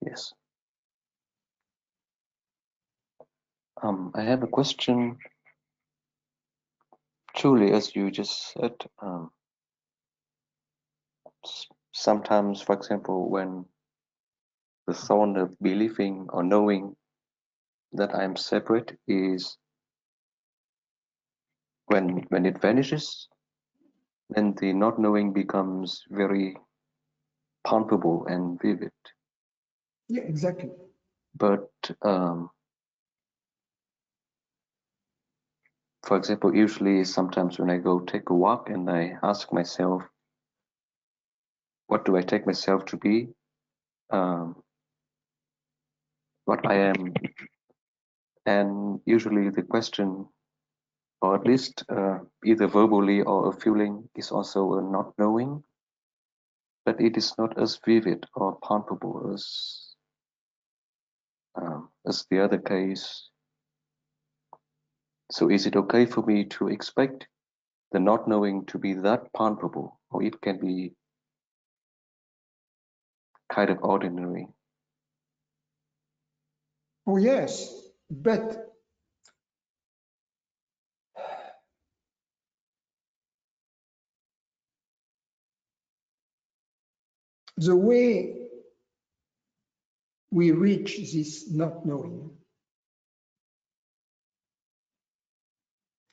Yes. I have a question. Truly, as you just said, sometimes, for example, when the thought of believing or knowing that I'm separate is when it vanishes, then the not knowing becomes very palpable and vivid. Yeah, exactly. But for example, usually sometimes when I go take a walk and I ask myself, what do I take myself to be? What I am. And usually the question, or at least either verbally or a feeling, is also a not knowing, but it is not as vivid or palpable as the other case. So is it okay for me to expect the not knowing to be that palpable, or it can be kind of ordinary? Oh, yes, but the way we reach this not knowing,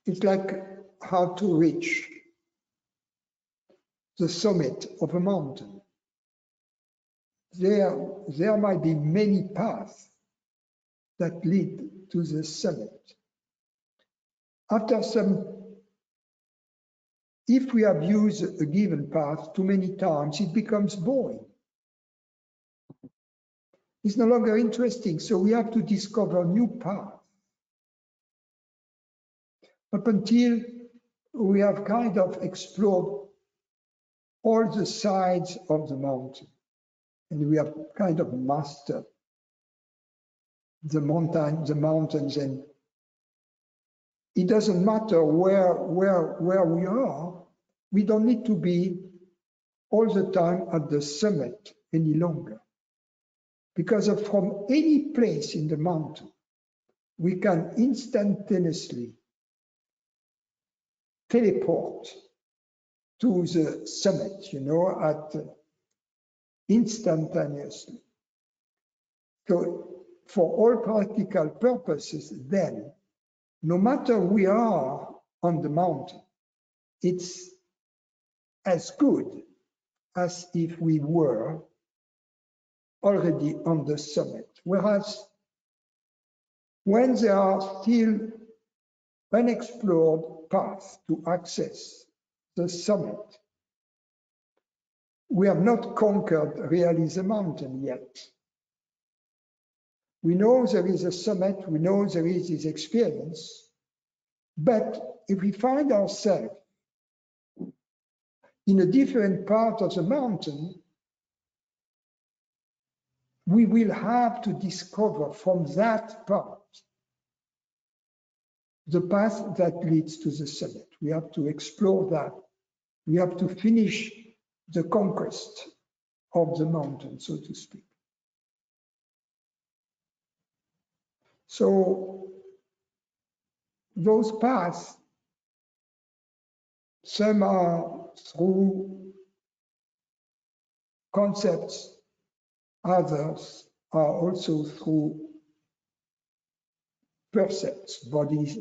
it's like how to reach the summit of a mountain. There might be many paths that lead to the summit. If we have used a given path too many times, it becomes boring. It's no longer interesting, so we have to discover new paths up until we have kind of explored all the sides of the mountain, and we have kind of mastered the mountains, and it doesn't matter where we are. We don't need to be all the time at the summit any longer, because from any place in the mountain, we can instantaneously teleport to the summit, instantaneously. So for all practical purposes, then, no matter we are on the mountain, it's as good as if we were already on the summit. Whereas when there are still unexplored paths to access the summit, we have not conquered really the mountain yet. We know there is a summit, we know there is this experience, but if we find ourselves in a different part of the mountain, we will have to discover from that part the path that leads to the summit. We have to explore that. We have to finish the conquest of the mountain, so to speak. So those paths, some are through concepts, others are also through percepts, bodies,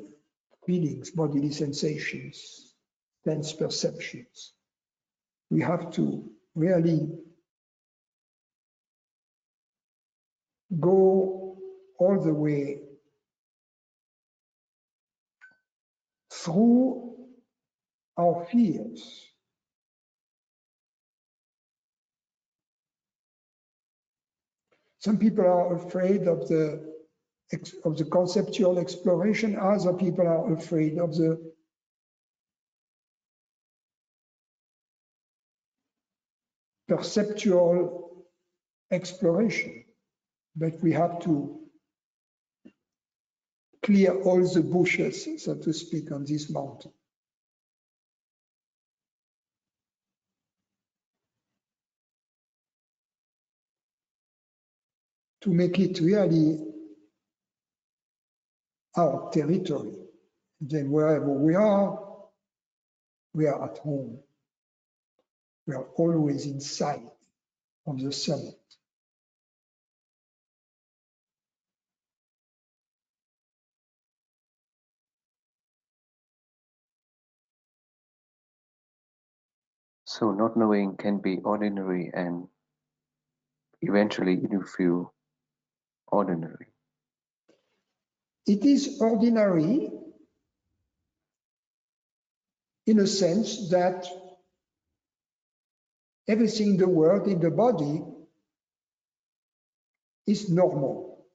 feelings, bodily sensations, sense perceptions. We have to really go all the way through our fears. Some people are afraid of the conceptual exploration. Other people are afraid of the perceptual exploration. But we have to clear all the bushes, so to speak, on this mountain. to make it really our territory. Then wherever we are at home. We are always in sight of the summit. So not knowing can be ordinary and eventually you feel ordinary. It is ordinary in a sense that everything in the world, in the body, is normal.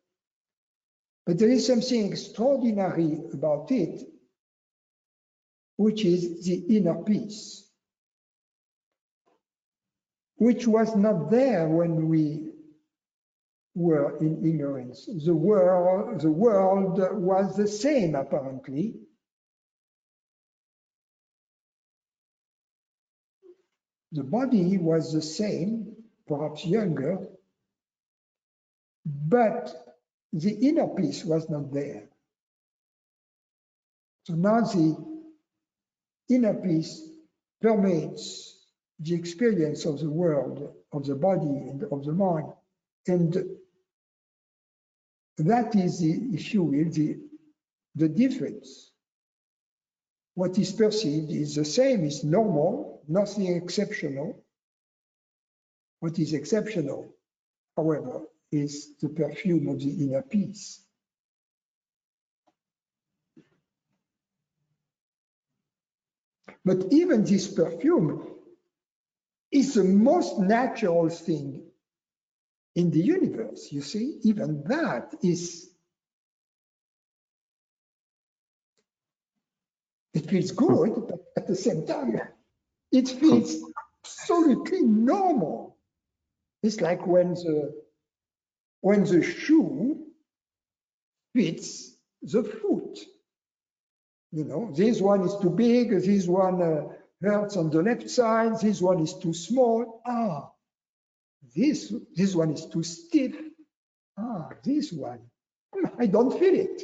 But there is something extraordinary about it, which is the inner peace, which was not there when we were in ignorance. The world was the same, apparently. The body was the same, perhaps younger, but the inner peace was not there. So now the inner peace permeates the experience of the world, of the body, and of the mind. And that is, if you will, the difference. What is perceived is the same, is normal, nothing exceptional. What is exceptional, however, is the perfume of the inner peace. But even this perfume is the most natural thing in the universe, you see? Even that is, it feels good, but at the same time, it feels absolutely normal. It's like when the shoe fits the foot. You know, this one is too big, this one hurts on the left side, this one is too small. Ah, this one is too stiff. Ah, this one, I don't feel it.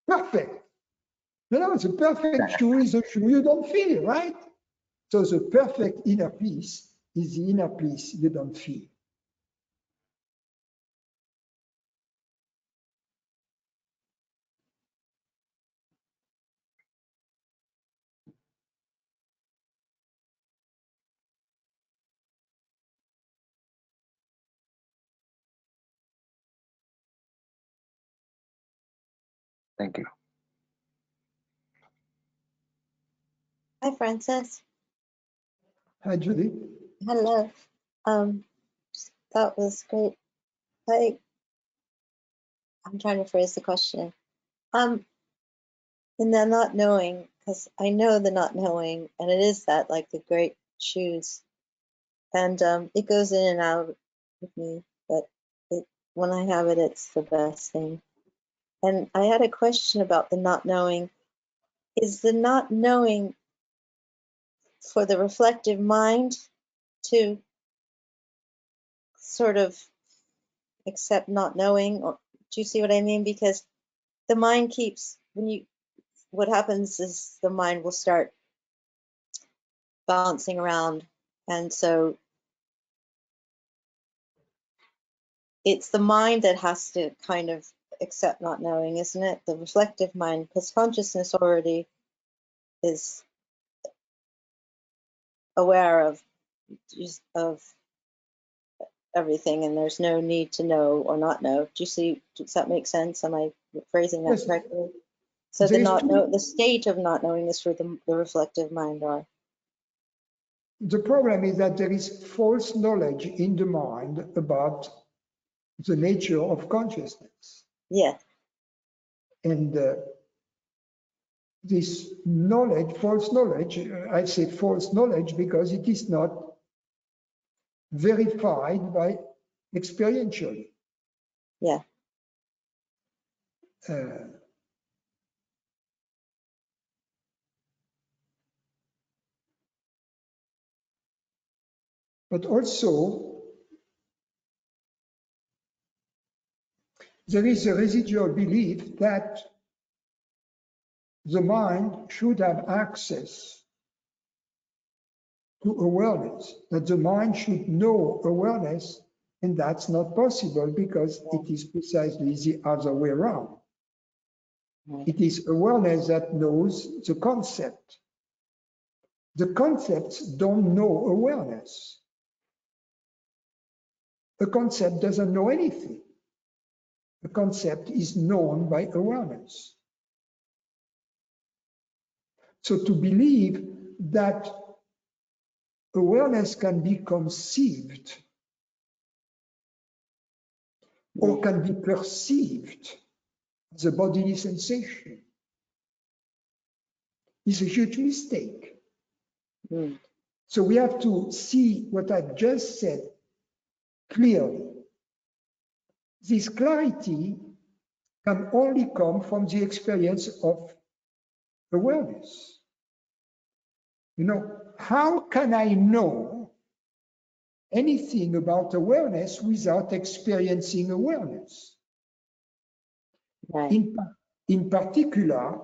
Perfect. You know, the perfect shoe is a shoe you don't feel, right? So the perfect inner peace is the inner peace you don't feel. Thank you. Hi, Francis. Hi, Judy. Hello. That was great. I'm trying to phrase the question. In the not knowing, because I know the not knowing, and it is that, like the great shoes, and it goes in and out with me, but when I have it, it's the best thing. And I had a question about the not knowing. Is the not knowing for the reflective mind to sort of accept not knowing, or do you see what I mean? Because the mind keeps, what happens is the mind will start bouncing around, and so it's the mind that has to kind of accept not knowing, isn't it? The reflective mind, because consciousness already is aware of everything, and there's no need to know or not know. Do you see? Does that make sense? Am I phrasing that Yes. correctly? So the state of not knowing is for the reflective mind. Or the problem is that there is false knowledge in the mind about the nature of consciousness. yeah, And this knowledge, false knowledge, I say false knowledge because it is not verified by experientially. yeah. But also, there is a residual belief that the mind should have access to awareness, that the mind should know awareness, and that's not possible because it is precisely the other way around. It is awareness that knows the concept. The concepts don't know awareness. A concept doesn't know anything. A concept is known by awareness. So to believe that awareness can be conceived or can be perceived as a bodily sensation is a huge mistake. So we have to see what I just said clearly. This clarity can only come from the experience of awareness. You know, how can I know anything about awareness without experiencing awareness? Right. In particular,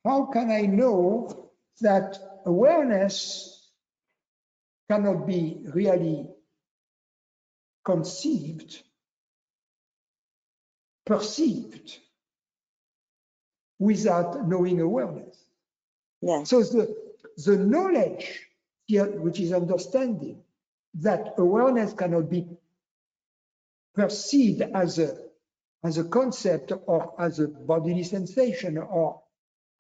how can I know that awareness cannot be really conceived, perceived, without knowing awareness? Yeah. So the knowledge here, which is understanding that awareness cannot be perceived as a concept or as a bodily sensation or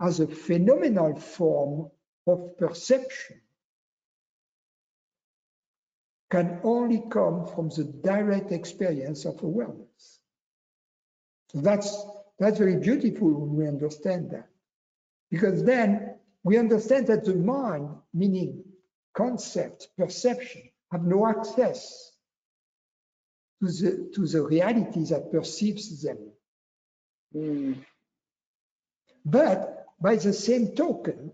as a phenomenal form of perception, can only come from the direct experience of awareness. So that's very beautiful when we understand that, because then we understand that the mind, meaning concept, perception, have no access to the reality that perceives them. But by the same token,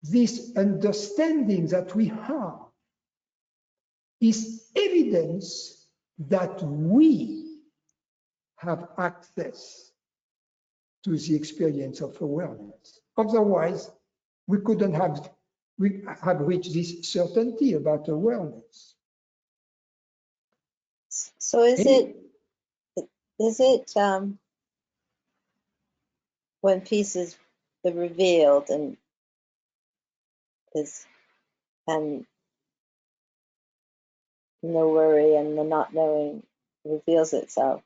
this understanding that we have is evidence that we have access to the experience of awareness. Otherwise, we couldn't have reached this certainty about awareness. So is it when peace is revealed and no worry and the not knowing reveals itself?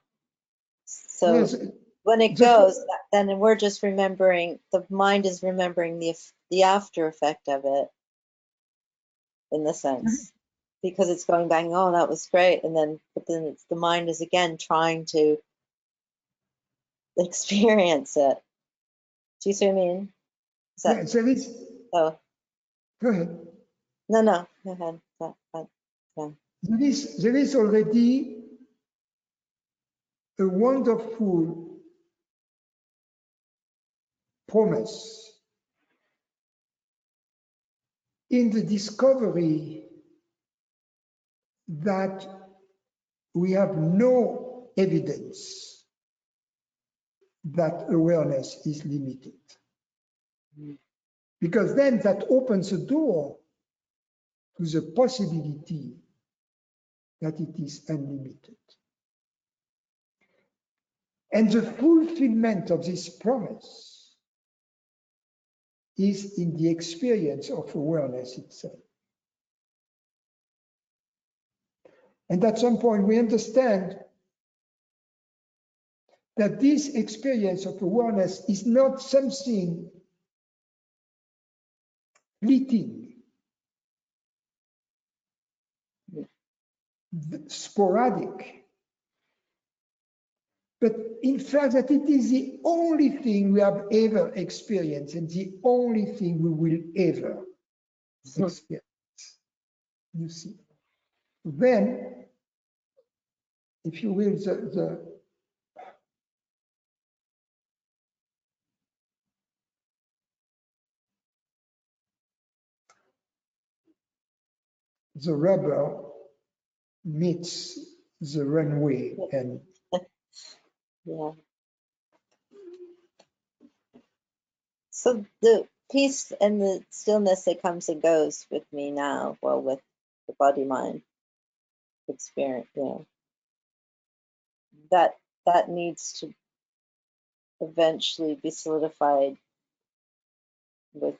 So Yes, when it goes, then we're just remembering, the mind is remembering the after effect of it, in the sense, because it's going back, oh, that was great, and then the mind is again trying to experience it. Do you see what I mean? yes, there is. Oh, Go ahead. no, go ahead. Yeah. There is already a wonderful promise in the discovery that we have no evidence that awareness is limited. Because then that opens the door to the possibility that it is unlimited. And the fulfillment of this promise is in the experience of awareness itself. And at some point we understand that this experience of awareness is not something fleeting, sporadic, but in fact that it is the only thing we have ever experienced and the only thing we will ever experience. You see. Then, if you will, the rubber meets the runway and Yeah. So the peace and the stillness that comes and goes with me now, well, with the body-mind experience, that needs to eventually be solidified with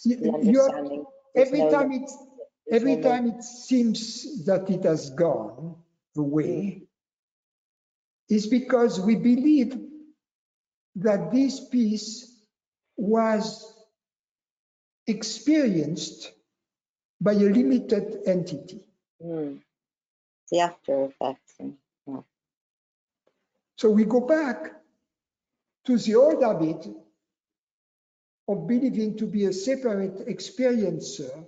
the understanding. every time it seems that it has gone away, is because we believe that this peace was experienced by a limited entity. The after effects. Yeah. So we go back to the old habit of believing to be a separate experiencer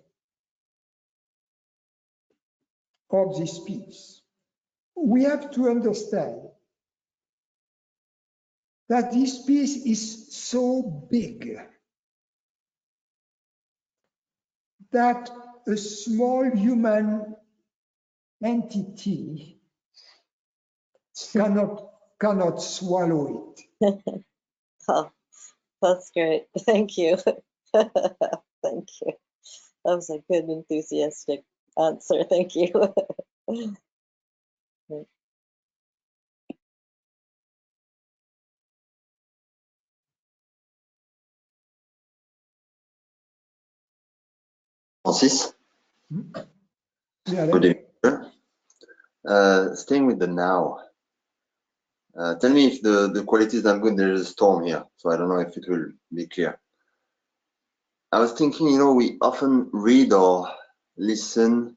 of this peace. We have to understand that this peace is so big that a small human entity cannot swallow it. Oh, that's great. Thank you. Thank you. That was a good, enthusiastic answer. Thank you. Francis? Yeah, Good evening. Staying with the now. Tell me if the quality is not good. There is a storm here, so I don't know if it will be clear. I was thinking, we often read or listen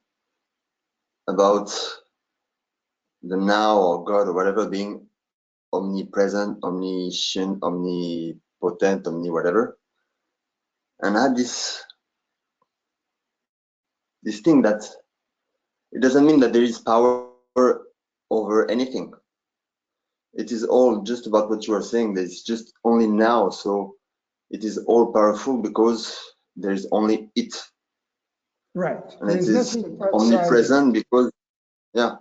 about the now or God or whatever being omnipresent, omniscient, omnipotent, whatever. And I had this thing that it doesn't mean that there is power over anything. It is all just about what you are saying. There's just only now, so it is all powerful because there's only it. Right. And it is omnipresent because, and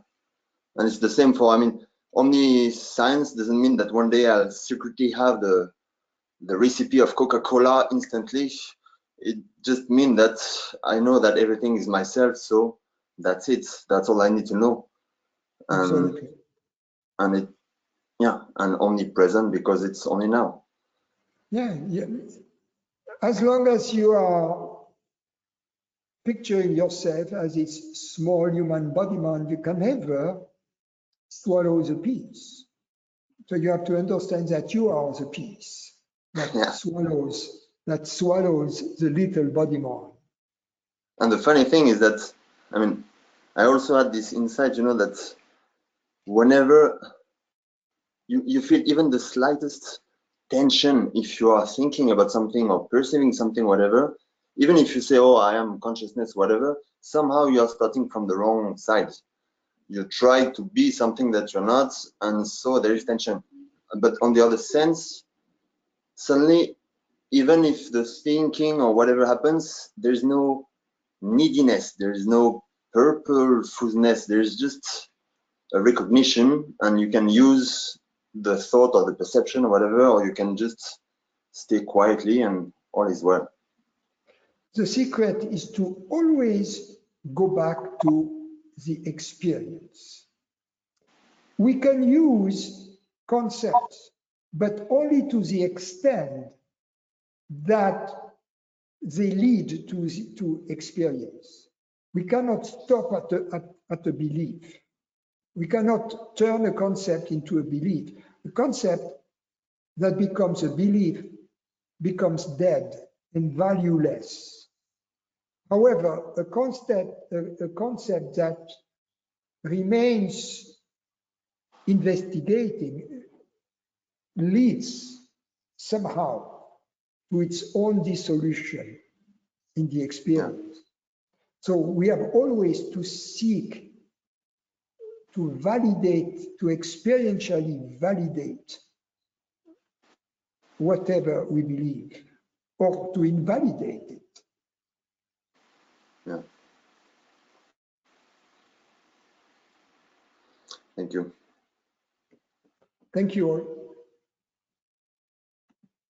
it's the same for, omniscience doesn't mean that one day I'll secretly have the recipe of Coca-Cola instantly. It just means that I know that everything is myself, so that's it. That's all I need to know. Absolutely. And it, and omnipresent because it's only now. Yeah. As long as you are picturing yourself as this small human body mind, you can never swallow the peace. So you have to understand that you are the peace that swallows the little body mind. And the funny thing is that, I also had this insight, that whenever you feel even the slightest tension, if you are thinking about something or perceiving something, whatever, even if you say, oh, I am consciousness, whatever, somehow you are starting from the wrong side. You try to be something that you're not, and so there is tension. But on the other sense, suddenly, even if the thinking or whatever happens, there's no neediness, there's no purposefulness, there's just a recognition, and you can use the thought or the perception or whatever, or you can just stay quietly and all is well. The secret is to always go back to the experience. We can use concepts, but only to the extent that they lead to experience. We cannot stop at a belief. We cannot turn a concept into a belief. A concept that becomes a belief becomes dead and valueless. However, a concept that remains investigating leads somehow to its own dissolution in the experience. So we have always to seek to validate, to experientially validate whatever we believe, or to invalidate it. Yeah. Thank you. Thank you all.